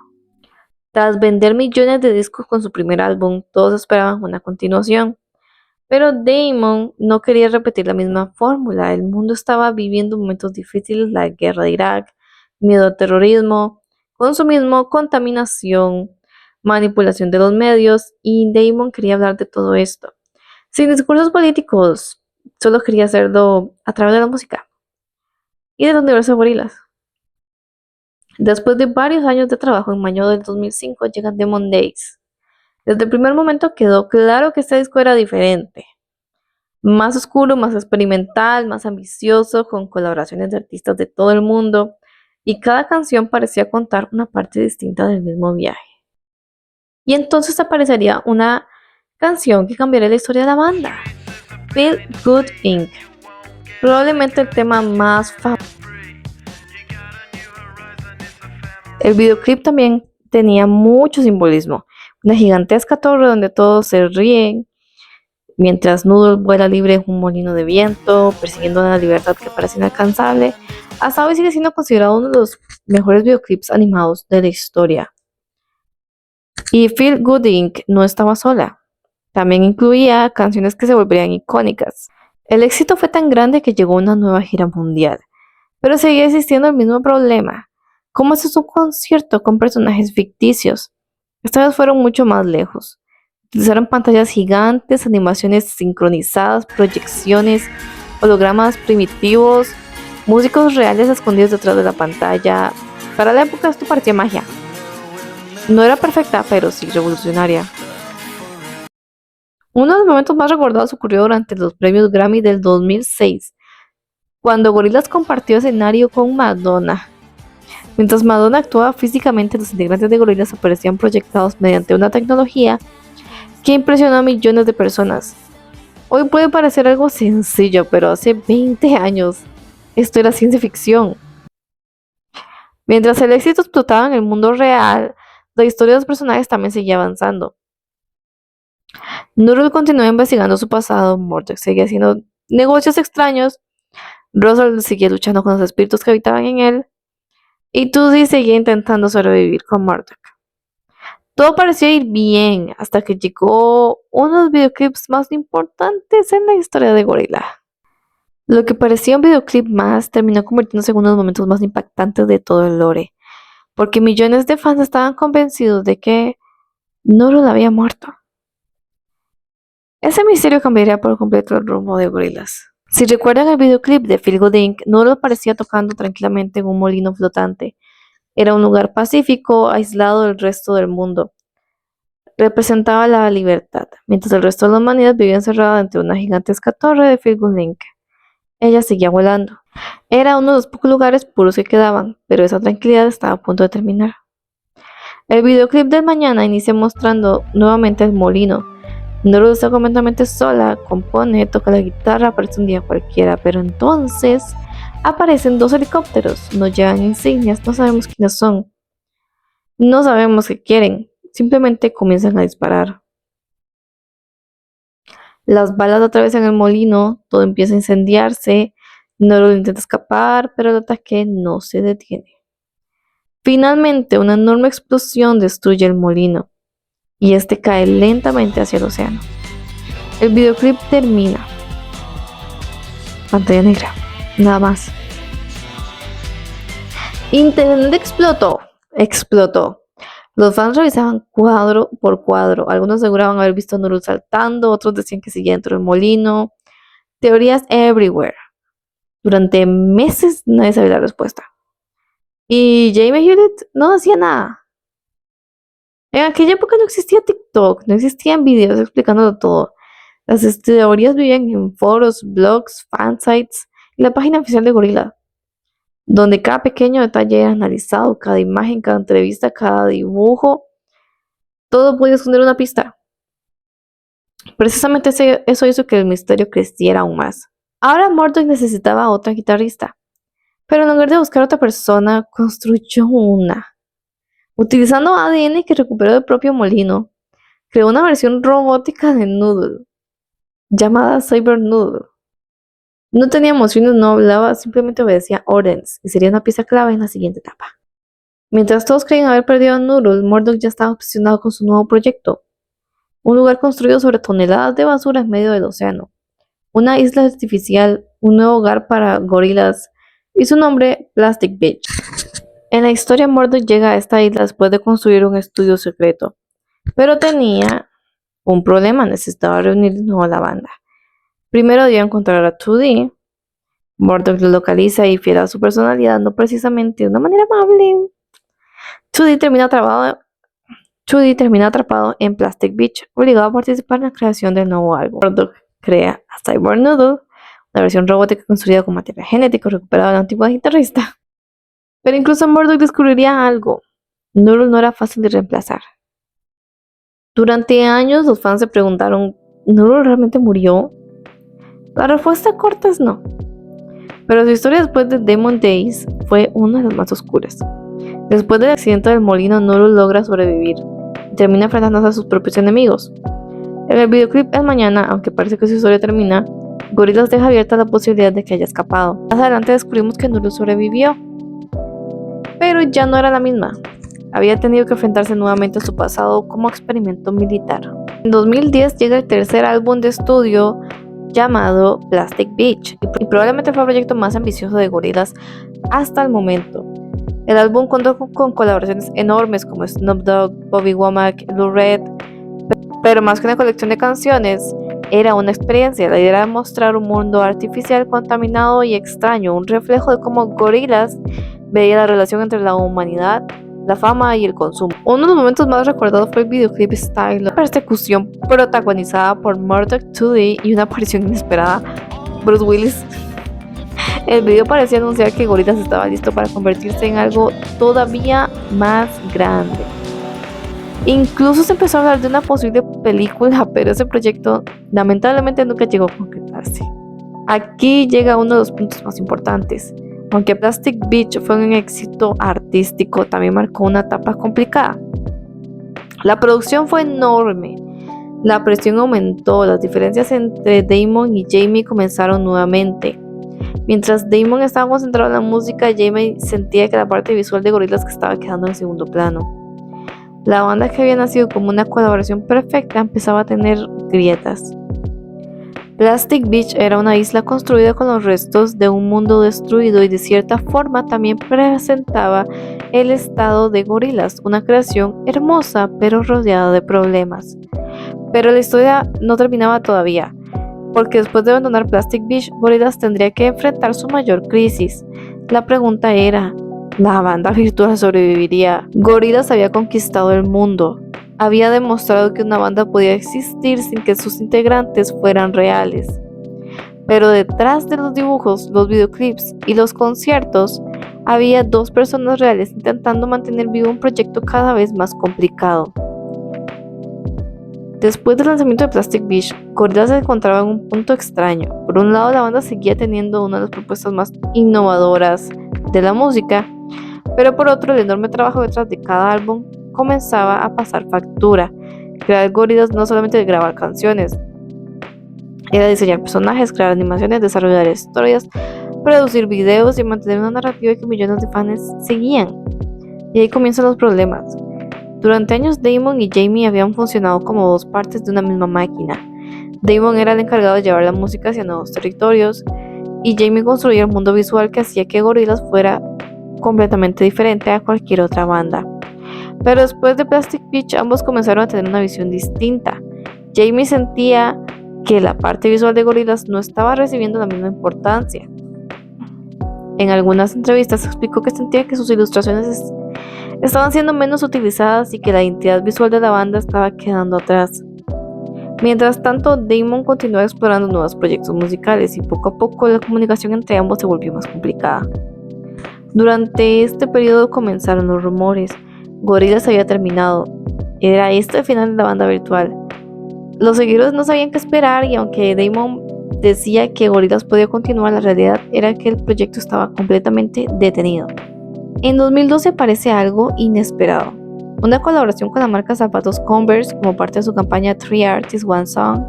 Tras vender millones de discos con su primer álbum, todos esperaban una continuación. Pero Damon no quería repetir la misma fórmula. El mundo estaba viviendo momentos difíciles, la guerra de Irak, miedo al terrorismo, consumismo, contaminación, manipulación de los medios, y Damon quería hablar de todo esto. Sin discursos políticos, solo quería hacerlo a través de la música y del universo de Gorillaz. Después de varios años de trabajo, en mayo del 2005 llega Demon Days. Desde el primer momento quedó claro que este disco era diferente. Más oscuro, más experimental, más ambicioso, con colaboraciones de artistas de todo el mundo. Y cada canción parecía contar una parte distinta del mismo viaje. Y entonces aparecería una canción que cambiaría la historia de la banda. Feel Good Inc. Probablemente el tema más famoso. El videoclip también tenía mucho simbolismo. Una gigantesca torre donde todos se ríen, mientras Noodle vuela libre en un molino de viento, persiguiendo la libertad que parece inalcanzable. Hasta hoy sigue siendo considerado uno de los mejores videoclips animados de la historia. Y Feel Good Inc. no estaba sola. También incluía canciones que se volverían icónicas. El éxito fue tan grande que llegó una nueva gira mundial, pero seguía existiendo el mismo problema. ¿Cómo es un concierto con personajes ficticios? Esta vez fueron mucho más lejos. Utilizaron pantallas gigantes, animaciones sincronizadas, proyecciones, hologramas primitivos, músicos reales escondidos detrás de la pantalla. Para la época esto parecía magia. No era perfecta, pero sí revolucionaria. Uno de los momentos más recordados ocurrió durante los premios Grammy del 2006, cuando Gorillaz compartió escenario con Madonna. Mientras Madonna actuaba físicamente, los integrantes de Gorillaz aparecían proyectados mediante una tecnología que impresionó a millones de personas. Hoy puede parecer algo sencillo, pero hace 20 años esto era ciencia ficción. Mientras el éxito explotaba en el mundo real, la historia de los personajes también seguía avanzando. Nurul continuó investigando su pasado, Murdoch seguía haciendo negocios extraños, Russell seguía luchando con los espíritus que habitaban en él, y Tudy seguía intentando sobrevivir con Murdoch. Todo parecía ir bien hasta que llegó uno de los videoclips más importantes en la historia de Gorillaz. Lo que parecía un videoclip más terminó convirtiéndose en uno de los momentos más impactantes de todo el lore, porque millones de fans estaban convencidos de que Nurul había muerto. Ese misterio cambiaría por completo el rumbo de Gorillaz. Si recuerdan el videoclip de Feel Good Inc., Nurul aparecía tocando tranquilamente en un molino flotante. Era un lugar pacífico, aislado del resto del mundo. Representaba la libertad, mientras el resto de la humanidad vivía encerrada entre una gigantesca torre de Feel Good Inc. Ella seguía volando. Era uno de los pocos lugares puros que quedaban, pero esa tranquilidad estaba a punto de terminar. El videoclip del mañana inicia mostrando nuevamente el molino. Nurul está completamente sola, compone, toca la guitarra, aparece un día cualquiera, pero entonces aparecen dos helicópteros, no llevan insignias, no sabemos quiénes son, no sabemos qué quieren, simplemente comienzan a disparar. Las balas atraviesan el molino, todo empieza a incendiarse, Nurul intenta escapar, pero el ataque no se detiene. Finalmente, una enorme explosión destruye el molino y este cae lentamente hacia el océano. El videoclip termina. Pantalla negra, nada más. Internet explotó. Los fans revisaban cuadro por cuadro. Algunos aseguraban haber visto a Nurul saltando, otros decían que seguía dentro del molino. Teorías everywhere. Durante meses nadie sabía la respuesta. Y Jamie Hewlett no hacía nada. En aquella época no existía TikTok, no existían videos explicándolo todo. Las teorías vivían en foros, blogs, fansites y la página oficial de Gorillaz, donde cada pequeño detalle era analizado, cada imagen, cada entrevista, cada dibujo, todo podía esconder una pista. Precisamente eso hizo que el misterio creciera aún más. Ahora Murdoch necesitaba a otra guitarrista, pero en lugar de buscar a otra persona, construyó una. Utilizando ADN que recuperó del propio molino, creó una versión robótica de Noodle, llamada Cyber Noodle. No tenía emociones, no hablaba, simplemente obedecía órdenes y sería una pieza clave en la siguiente etapa. Mientras todos creían haber perdido a Noodle, Murdoch ya estaba obsesionado con su nuevo proyecto. Un lugar construido sobre toneladas de basura en medio del océano. Una isla artificial, un nuevo hogar para Gorillaz y su nombre, Plastic Beach. En la historia, Murdoch llega a esta isla después de construir un estudio secreto, pero tenía un problema, necesitaba reunir de nuevo a la banda. Primero debía encontrar a 2D. Murdoch lo localiza y fiel a su personalidad, no precisamente de una manera amable. 2D termina atrapado en Plastic Beach, obligado a participar en la creación del nuevo álbum. Murdoch crea a Cyber Noodle, una versión robótica construida con material genético recuperado de la antigua guitarrista. Pero incluso Murdoch descubriría algo. Nurul no era fácil de reemplazar. Durante años los fans se preguntaron, ¿Nurul realmente murió? La respuesta corta es no. Pero su historia después de Demon Days fue una de las más oscuras. Después del accidente del molino, Nurul logra sobrevivir y termina enfrentándose a sus propios enemigos. En el videoclip El Mañana, aunque parece que su historia termina, Gorillaz deja abierta la posibilidad de que haya escapado. Más adelante descubrimos que Nurul sobrevivió, pero ya no era la misma. Había tenido que enfrentarse nuevamente a su pasado como experimento militar. En 2010 llega el tercer álbum de estudio, llamado Plastic Beach y probablemente fue el proyecto más ambicioso de Gorillaz hasta el momento. El álbum contó con colaboraciones enormes como Snoop Dogg, Bobby Womack, Lou Reed, pero más que una colección de canciones, era una experiencia. La idea era mostrar un mundo artificial, contaminado y extraño, un reflejo de cómo Gorillaz veía la relación entre la humanidad, la fama y el consumo. Uno de los momentos más recordados fue el videoclip Style, una persecución protagonizada por Murdoch Tully y una aparición inesperada Bruce Willis. El video parecía anunciar que Gorillaz estaba listo para convertirse en algo todavía más grande. Incluso se empezó a hablar de una posible película, pero ese proyecto lamentablemente nunca llegó a concretarse. Aquí llega uno de los puntos más importantes. Aunque Plastic Beach fue un éxito artístico, también marcó una etapa complicada. La producción fue enorme, la presión aumentó, las diferencias entre Damon y Jamie comenzaron nuevamente. Mientras Damon estaba concentrado en la música, Jamie sentía que la parte visual de Gorillaz estaba quedando en segundo plano. La banda, que había nacido como una colaboración perfecta, empezaba a tener grietas. Plastic Beach era una isla construida con los restos de un mundo destruido y de cierta forma también presentaba el estado de Gorillaz, una creación hermosa pero rodeada de problemas. Pero la historia no terminaba todavía, porque después de abandonar Plastic Beach, Gorillaz tendría que enfrentar su mayor crisis. La pregunta era, ¿la banda virtual sobreviviría? Gorillaz había conquistado el mundo. Había demostrado que una banda podía existir sin que sus integrantes fueran reales. Pero detrás de los dibujos, los videoclips y los conciertos, había dos personas reales intentando mantener vivo un proyecto cada vez más complicado. Después del lanzamiento de Plastic Beach, Gorillaz se encontraba en un punto extraño. Por un lado, la banda seguía teniendo una de las propuestas más innovadoras de la música, pero por otro, el enorme trabajo detrás de cada álbum comenzaba a pasar factura. Crear Gorillaz no solamente grabar canciones, era diseñar personajes, crear animaciones, desarrollar historias, producir videos y mantener una narrativa que millones de fans seguían. Y ahí comienzan los problemas. Durante años, Damon y Jamie habían funcionado como dos partes de una misma máquina. Damon era el encargado de llevar la música hacia nuevos territorios y Jamie construía el mundo visual que hacía que Gorillaz fuera completamente diferente a cualquier otra banda. Pero después de Plastic Beach, ambos comenzaron a tener una visión distinta. Jamie sentía que la parte visual de Gorillaz no estaba recibiendo la misma importancia. En algunas entrevistas explicó que sentía que sus ilustraciones estaban siendo menos utilizadas y que la identidad visual de la banda estaba quedando atrás. Mientras tanto, Damon continuó explorando nuevos proyectos musicales y poco a poco la comunicación entre ambos se volvió más complicada. Durante este periodo comenzaron los rumores. Gorillaz había terminado. Era este el final de la banda virtual. Los seguidores no sabían qué esperar y aunque Damon decía que Gorillaz podía continuar, la realidad era que el proyecto estaba completamente detenido. En 2012 aparece algo inesperado. Una colaboración con la marca zapatos Converse como parte de su campaña Three Artists, One Song.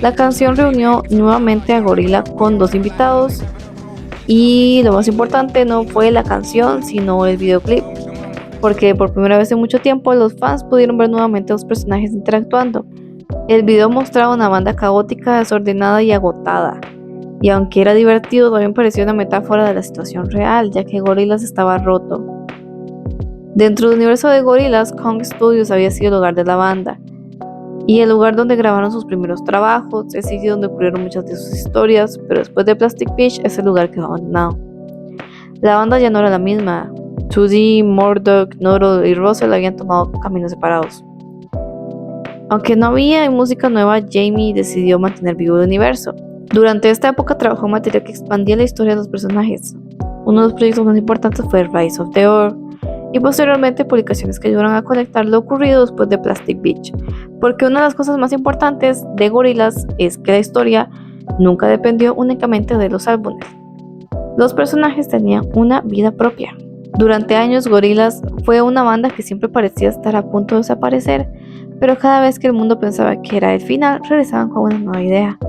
La canción reunió nuevamente a Gorillaz con dos invitados y lo más importante no fue la canción sino el videoclip, porque por primera vez en mucho tiempo los fans pudieron ver nuevamente a los personajes interactuando. El video mostraba una banda caótica, desordenada y agotada, y aunque era divertido, también parecía una metáfora de la situación real, ya que Gorillaz estaba roto. Dentro del universo de Gorillaz, Kong Studios había sido el hogar de la banda, y el lugar donde grabaron sus primeros trabajos, el sitio donde ocurrieron muchas de sus historias, pero después de Plastic Beach, ese lugar quedó abandonado. La banda ya no era la misma. 2D, Murdoch, Noodle y Russell habían tomado caminos separados. Aunque no había música nueva, Jamie decidió mantener vivo el universo. Durante esta época trabajó en material que expandía la historia de los personajes. Uno de los proyectos más importantes fue Rise of the Orb y posteriormente publicaciones que ayudaron a conectar lo ocurrido después de Plastic Beach, porque una de las cosas más importantes de Gorillaz es que la historia nunca dependió únicamente de los álbumes. Los personajes tenían una vida propia. Durante años, Gorillaz fue una banda que siempre parecía estar a punto de desaparecer, pero cada vez que el mundo pensaba que era el final, regresaban con una nueva idea.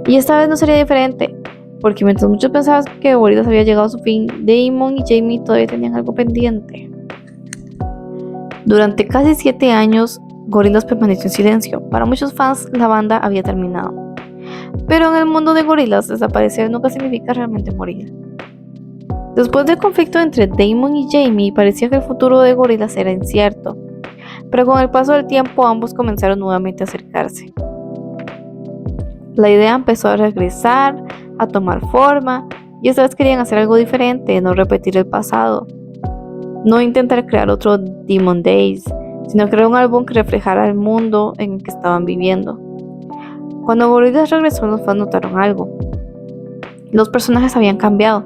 Y esta vez no sería diferente, porque mientras muchos pensaban que Gorillaz había llegado a su fin, Damon y Jamie todavía tenían algo pendiente. Durante casi 7 años, Gorillaz permaneció en silencio. Para muchos fans, la banda había terminado. pero en el mundo de Gorillaz desaparecer nunca significa realmente morir. Después del conflicto entre Damon y Jamie, parecía que el futuro de Gorillaz era incierto, pero con el paso del tiempo ambos comenzaron nuevamente a acercarse. La idea empezó a regresar, a tomar forma, y esta vez querían hacer algo diferente, no repetir el pasado. No intentar crear otro Demon Days, sino crear un álbum que reflejara el mundo en el que estaban viviendo. Cuando Gorillaz regresó, los fans notaron algo. Los personajes habían cambiado.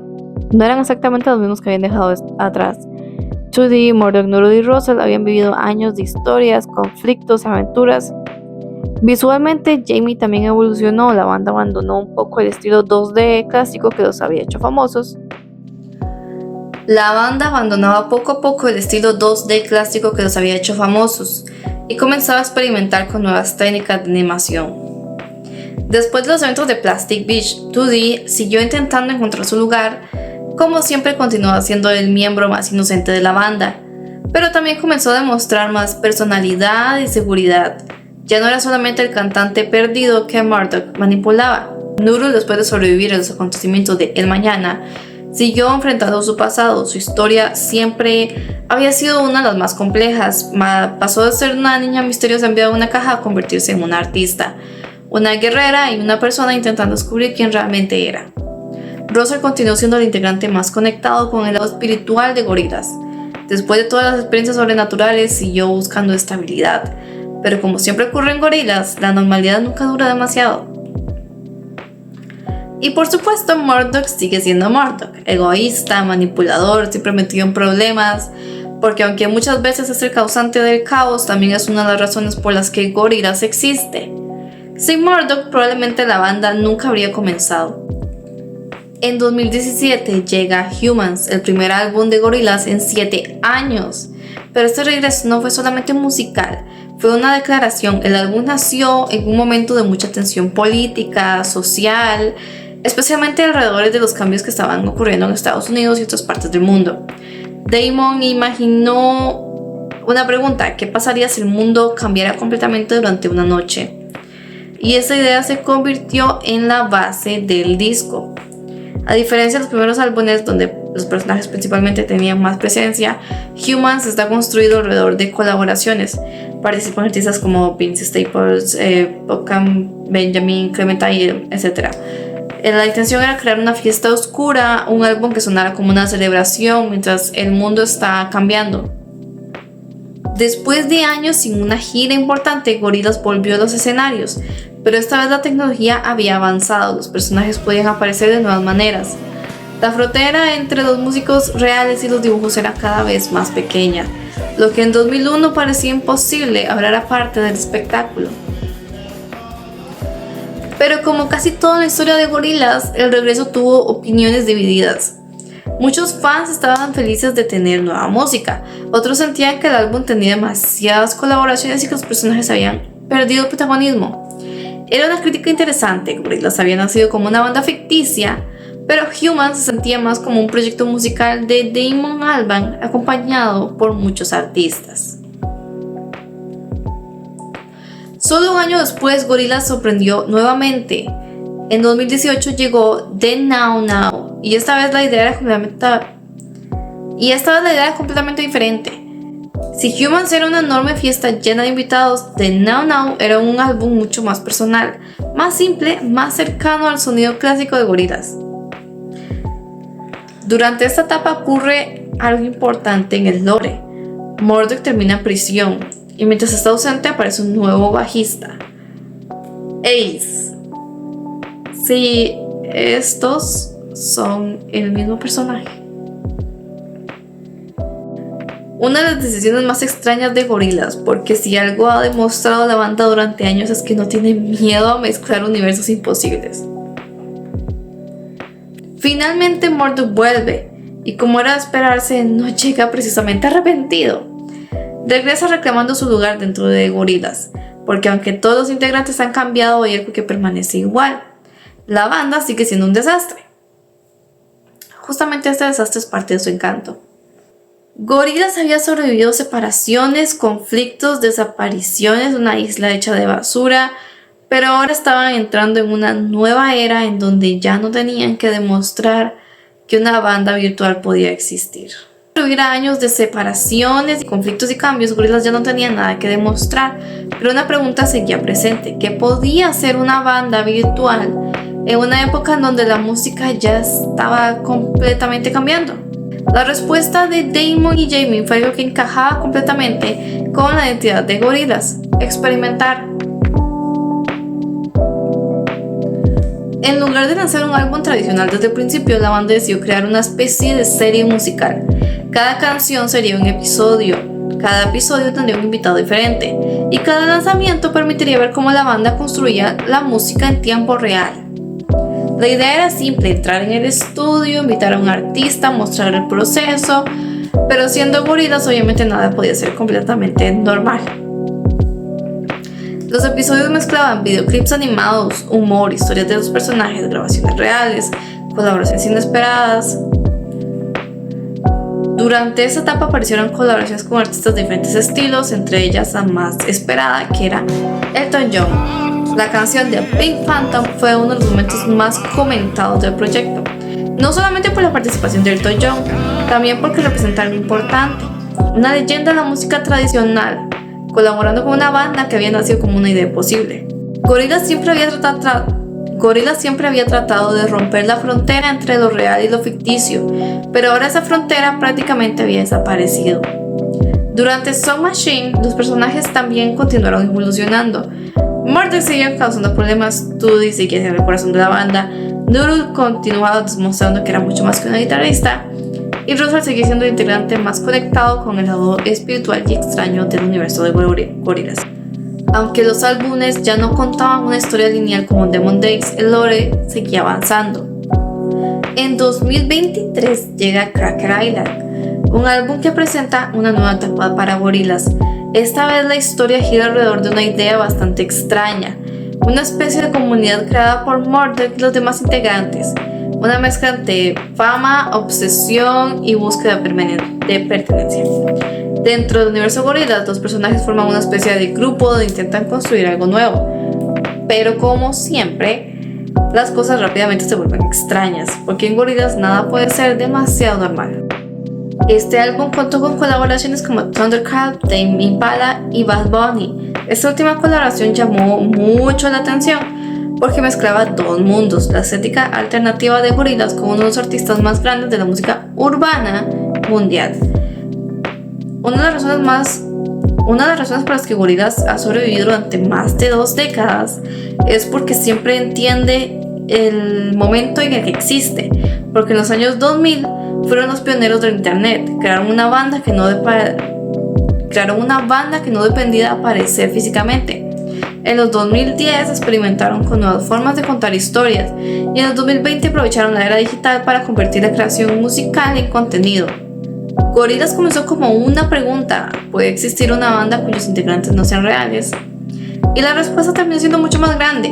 No eran exactamente los mismos que habían dejado atrás. 2D, Murdock, Nuru y Russell habían vivido años de historias, conflictos, aventuras. Visualmente, Jamie también evolucionó. La banda abandonó un poco el estilo 2D clásico que los había hecho famosos. La banda abandonaba poco a poco el estilo 2D clásico que los había hecho famosos y comenzaba a experimentar con nuevas técnicas de animación. Después de los eventos de Plastic Beach, 2D siguió intentando encontrar su lugar, como siempre continuó siendo el miembro más inocente de la banda, pero también comenzó a demostrar más personalidad y seguridad. Ya no era solamente el cantante perdido que Murdock manipulaba. Nuru, después de sobrevivir a los acontecimientos de El Mañana, siguió enfrentando su pasado. Su historia siempre había sido una de las más complejas. Pasó de ser una niña misteriosa enviada a una caja a convertirse en una artista, una guerrera y una persona intentando descubrir quién realmente era. Russell continuó siendo el integrante más conectado con el lado espiritual de Gorillaz. Después de todas las experiencias sobrenaturales, siguió buscando estabilidad. Pero como siempre ocurre en Gorillaz, la normalidad nunca dura demasiado. Y por supuesto, Murdock sigue siendo Murdock, egoísta, manipulador, siempre metido en problemas, porque aunque muchas veces es el causante del caos, también es una de las razones por las que Gorillaz existe. Sin Murdock, probablemente la banda nunca habría comenzado. En 2017 llega Humans, el primer álbum de Gorillaz en 7 años, pero este regreso no fue solamente musical, fue una declaración. El álbum nació en un momento de mucha tensión política, social, especialmente alrededor de los cambios que estaban ocurriendo en Estados Unidos y otras partes del mundo. Damon imaginó una pregunta: ¿qué pasaría si el mundo cambiara completamente durante una noche? Y esa idea se convirtió en la base del disco. A diferencia de los primeros álbumes donde los personajes principalmente tenían más presencia, Humans está construido alrededor de colaboraciones. Participan artistas como Vince Staples, Pocaham, Benjamin, Clementine, etc. La intención era crear una fiesta oscura, un álbum que sonara como una celebración mientras el mundo está cambiando. Después de años sin una gira importante, Gorillaz volvió a los escenarios, pero esta vez la tecnología había avanzado, los personajes podían aparecer de nuevas maneras. La frontera entre los músicos reales y los dibujos era cada vez más pequeña, lo que en 2001 parecía imposible. Ahora era parte del espectáculo. Pero como casi toda la historia de Gorillaz, el regreso tuvo opiniones divididas. Muchos fans estaban felices de tener nueva música, otros sentían que el álbum tenía demasiadas colaboraciones y que los personajes habían perdido el protagonismo. Era una crítica interesante. Gorillaz había nacido como una banda ficticia, pero Humans se sentía más como un proyecto musical de Damon Albarn acompañado por muchos artistas. Solo un año después, Gorillaz sorprendió nuevamente. En 2018 llegó The Now Now y esta vez la idea era completamente diferente. Si Humans era una enorme fiesta llena de invitados, The Now Now era un álbum mucho más personal, más simple, más cercano al sonido clásico de Gorillaz. Durante esta etapa ocurre algo importante en el lore. Murdock termina en prisión y mientras está ausente aparece un nuevo bajista, Ace. Sí, estos son el mismo personaje. Una de las decisiones más extrañas de Gorillaz, porque si algo ha demostrado la banda durante años es que no tiene miedo a mezclar universos imposibles. Finalmente Murdock vuelve, y como era de esperarse, no llega precisamente arrepentido. Regresa reclamando su lugar dentro de Gorillaz, porque aunque todos los integrantes han cambiado, hay algo que permanece igual. La banda sigue siendo un desastre. Justamente este desastre es parte de su encanto. Gorillaz había sobrevivido separaciones, conflictos, desapariciones, una isla hecha de basura, Pero ahora estaban entrando en una nueva era en donde ya no tenían que demostrar que una banda virtual podía existir. Hubiera años de separaciones, conflictos y cambios, Gorillaz ya no tenía nada que demostrar, pero una pregunta seguía presente: ¿qué podía hacer una banda virtual en una época en donde la música ya estaba completamente cambiando? La respuesta de Damon y Jamie fue algo que encajaba completamente con la identidad de Gorillaz: experimentar. En lugar de lanzar un álbum tradicional desde el principio, la banda decidió crear una especie de serie musical. Cada canción sería un episodio, cada episodio tendría un invitado diferente, y cada lanzamiento permitiría ver cómo la banda construía la música en tiempo real. La idea era simple: entrar en el estudio, invitar a un artista, mostrar el proceso, pero siendo Gorillaz obviamente nada podía ser completamente normal. Los episodios mezclaban videoclips animados, humor, historias de los personajes, grabaciones reales, colaboraciones inesperadas. Durante esa etapa aparecieron colaboraciones con artistas de diferentes estilos, entre ellas la más esperada, que era Elton John. La canción de Pink Phantom fue uno de los momentos más comentados del proyecto, no solamente por la participación de Elton John, también porque representa algo importante: una leyenda de la música tradicional, colaborando con una banda que había nacido como una idea posible. Gorillaz siempre había tratado de romper la frontera entre lo real y lo ficticio, pero ahora esa frontera prácticamente había desaparecido. Durante Song Machine, los personajes también continuaron evolucionando. Murdoch seguía causando problemas, Tudy seguía siendo el corazón de la banda, Noodle continuaba demostrando que era mucho más que una guitarrista, y Russell seguía siendo el integrante más conectado con el lado espiritual y extraño del universo de Gorillaz. Aunque los álbumes ya no contaban una historia lineal como en Demon Days, el lore seguía avanzando. En 2023 llega Cracker Island, un álbum que presenta una nueva etapa para Gorillaz. Esta vez la historia gira alrededor de una idea bastante extraña: una especie de comunidad creada por Murdoch y los demás integrantes, una mezcla entre fama, obsesión y búsqueda de pertenencia. Dentro del universo Gorillaz, los personajes forman una especie de grupo donde intentan construir algo nuevo, pero como siempre, las cosas rápidamente se vuelven extrañas, porque en Gorillaz nada puede ser demasiado normal. Este álbum contó con colaboraciones como Thundercat, Tame Impala y Bad Bunny. Esta última colaboración llamó mucho la atención porque mezclaba dos mundos: la estética alternativa de Gorillaz con uno de los artistas más grandes de la música urbana mundial. Una de las razones por las que Gorillaz ha sobrevivido durante más de 2 décadas es porque siempre entiende el momento en el que existe, porque en los años 2000 fueron los pioneros del internet, crearon una banda que no dependía de aparecer físicamente. En los 2010 experimentaron con nuevas formas de contar historias, y en el 2020 aprovecharon la era digital para convertir la creación musical en contenido. Gorillaz comenzó como una pregunta: ¿puede existir una banda cuyos integrantes no sean reales? Y la respuesta terminó siendo mucho más grande,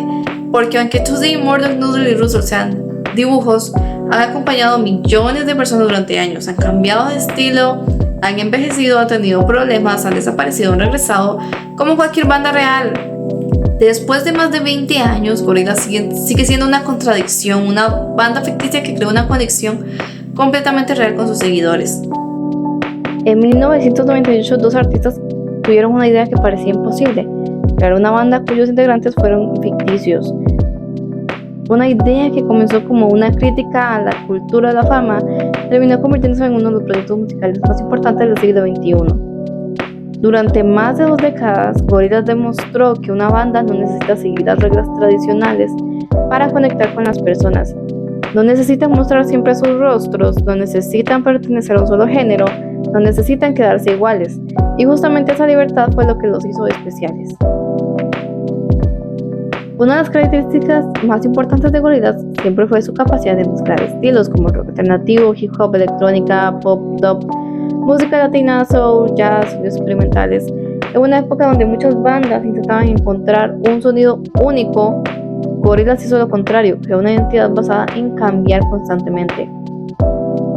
porque aunque Tudy, Murdoch, Noodle y Russell sean dibujos, han acompañado a millones de personas durante años, han cambiado de estilo, han envejecido, han tenido problemas, han desaparecido, han regresado, como cualquier banda real. Después de más de 20 años, Gorillaz sigue siendo una contradicción, una banda ficticia que creó una conexión completamente real con sus seguidores. En 1998, dos artistas tuvieron una idea que parecía imposible: crear una banda cuyos integrantes fueron ficticios. Una idea que comenzó como una crítica a la cultura de la fama terminó convirtiéndose en uno de los proyectos musicales más importantes del siglo XXI. Durante más de 2 décadas, Gorillaz demostró que una banda no necesita seguir las reglas tradicionales para conectar con las personas. No necesitan mostrar siempre sus rostros, no necesitan pertenecer a un solo género, no necesitan quedarse iguales. Y justamente esa libertad fue lo que los hizo especiales. Una de las características más importantes de Gorillaz siempre fue su capacidad de mezclar estilos como rock alternativo, hip hop, electrónica, pop, dub, música latina, soul, jazz, sonidos experimentales. En una época donde muchas bandas intentaban encontrar un sonido único, Gorillaz hizo lo contrario: creó una identidad basada en cambiar constantemente.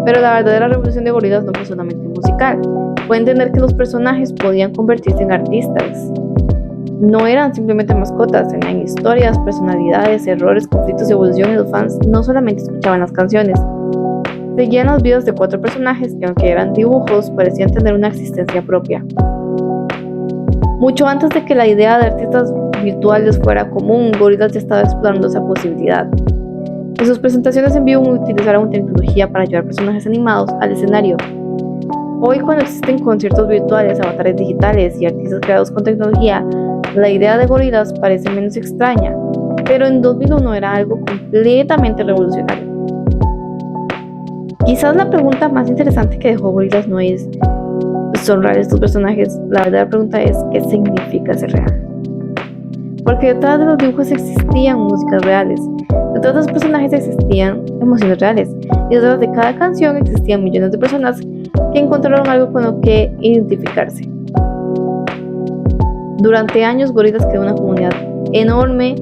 Pero la verdadera revolución de Gorillaz no fue solamente musical, fue entender que los personajes podían convertirse en artistas. no eran simplemente mascotas, tenían historias, personalidades, errores, conflictos, evolución, y los fans no solamente escuchaban las canciones, seguían los videos de 4 personajes que, aunque eran dibujos, parecían tener una existencia propia. Mucho antes de que la idea de artistas virtuales fuera común, Gorillaz ya estaba explorando esa posibilidad. En sus presentaciones en vivo utilizaron tecnología para llevar personajes animados al escenario. Hoy, cuando existen conciertos virtuales, avatares digitales y artistas creados con tecnología, la idea de Gorillaz parece menos extraña, pero en 2001 era algo completamente revolucionario. Quizás la pregunta más interesante que dejó Gorillaz no es ¿son reales estos personajes? La verdadera pregunta es ¿qué significa ser real? Porque detrás de los dibujos existían músicas reales, detrás de los personajes existían emociones reales, y detrás de cada canción existían millones de personas que encontraron algo con lo que identificarse. Durante años, Gorillaz creó una comunidad enorme,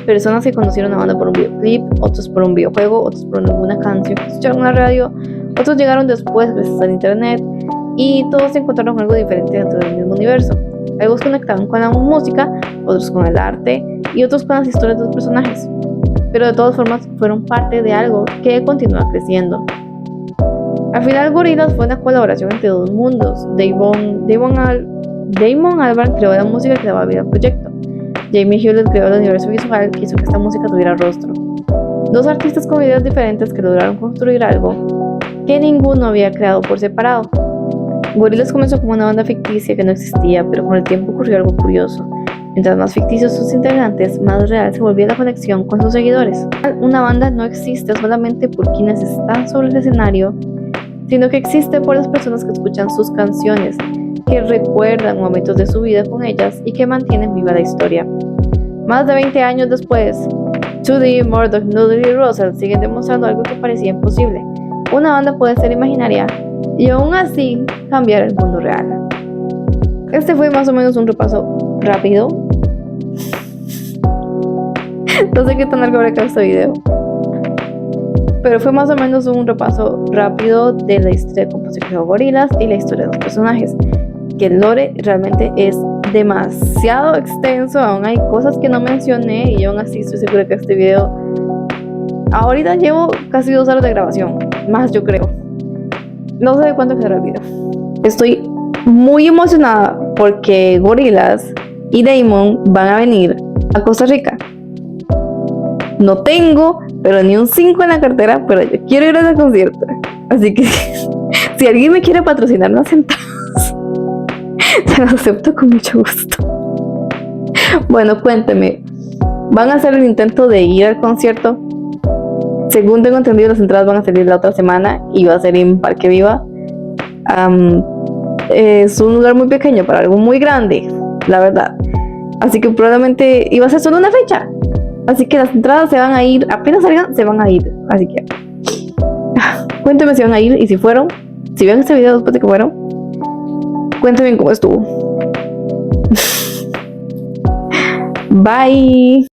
personas que conocieron a la banda por un videoclip, otros por un videojuego, otros por alguna canción que escucharon en la radio, otros llegaron después gracias al internet, y todos encontraron algo diferente dentro del mismo universo. Algunos conectaban con la música, otros con el arte y otros con las historias de los personajes. Pero de todas formas fueron parte de algo que continúa creciendo. Al final, Gorillaz fue una colaboración entre 2 mundos. Damon Albarn creó la música que daba vida al proyecto. Jamie Hewlett creó el universo visual que hizo que esta música tuviera rostro. 2 artistas con ideas diferentes que lograron construir algo que ninguno había creado por separado. Gorillaz comenzó como una banda ficticia que no existía, pero con el tiempo ocurrió algo curioso. Mientras más ficticios sus integrantes, más real se volvía la conexión con sus seguidores. Una banda no existe solamente por quienes están sobre el escenario, sino que existe por las personas que escuchan sus canciones, que recuerdan momentos de su vida con ellas y que mantienen viva la historia. Más de 20 años después, 2D, Murdoch, Noodle y Russell siguen demostrando algo que parecía imposible. Una banda puede ser imaginaria y aún así cambiar el mundo real. Este fue más o menos un repaso rápido. No sé qué tan largo habrá quedado este video, pero fue más o menos un repaso rápido de la historia de cómo se creó Gorillaz y la historia de los personajes. Que el lore realmente es demasiado extenso, aún hay cosas que no mencioné y aún así estoy segura que este video, ahorita llevo casi 2 horas de grabación, más yo creo. No sé de cuánto quedará el video. Estoy muy emocionada porque Gorillaz y Damon van a venir a Costa Rica. No tengo, pero ni un 5 en la cartera, pero yo quiero ir a ese concierto. Así que si alguien me quiere patrocinar unas entradas, se las acepto con mucho gusto. Bueno, cuénteme, ¿van a hacer el intento de ir al concierto? Según tengo entendido, las entradas van a salir la otra semana y va a ser en Parque Viva. Es un lugar muy pequeño para algo muy grande, la verdad. Así que probablemente iba a ser solo una fecha. Así que las entradas se van a ir, apenas salgan, se van a ir. Así que cuéntenme si van a ir y si fueron. Si ven este video después de que fueron, cuéntenme cómo estuvo. Bye.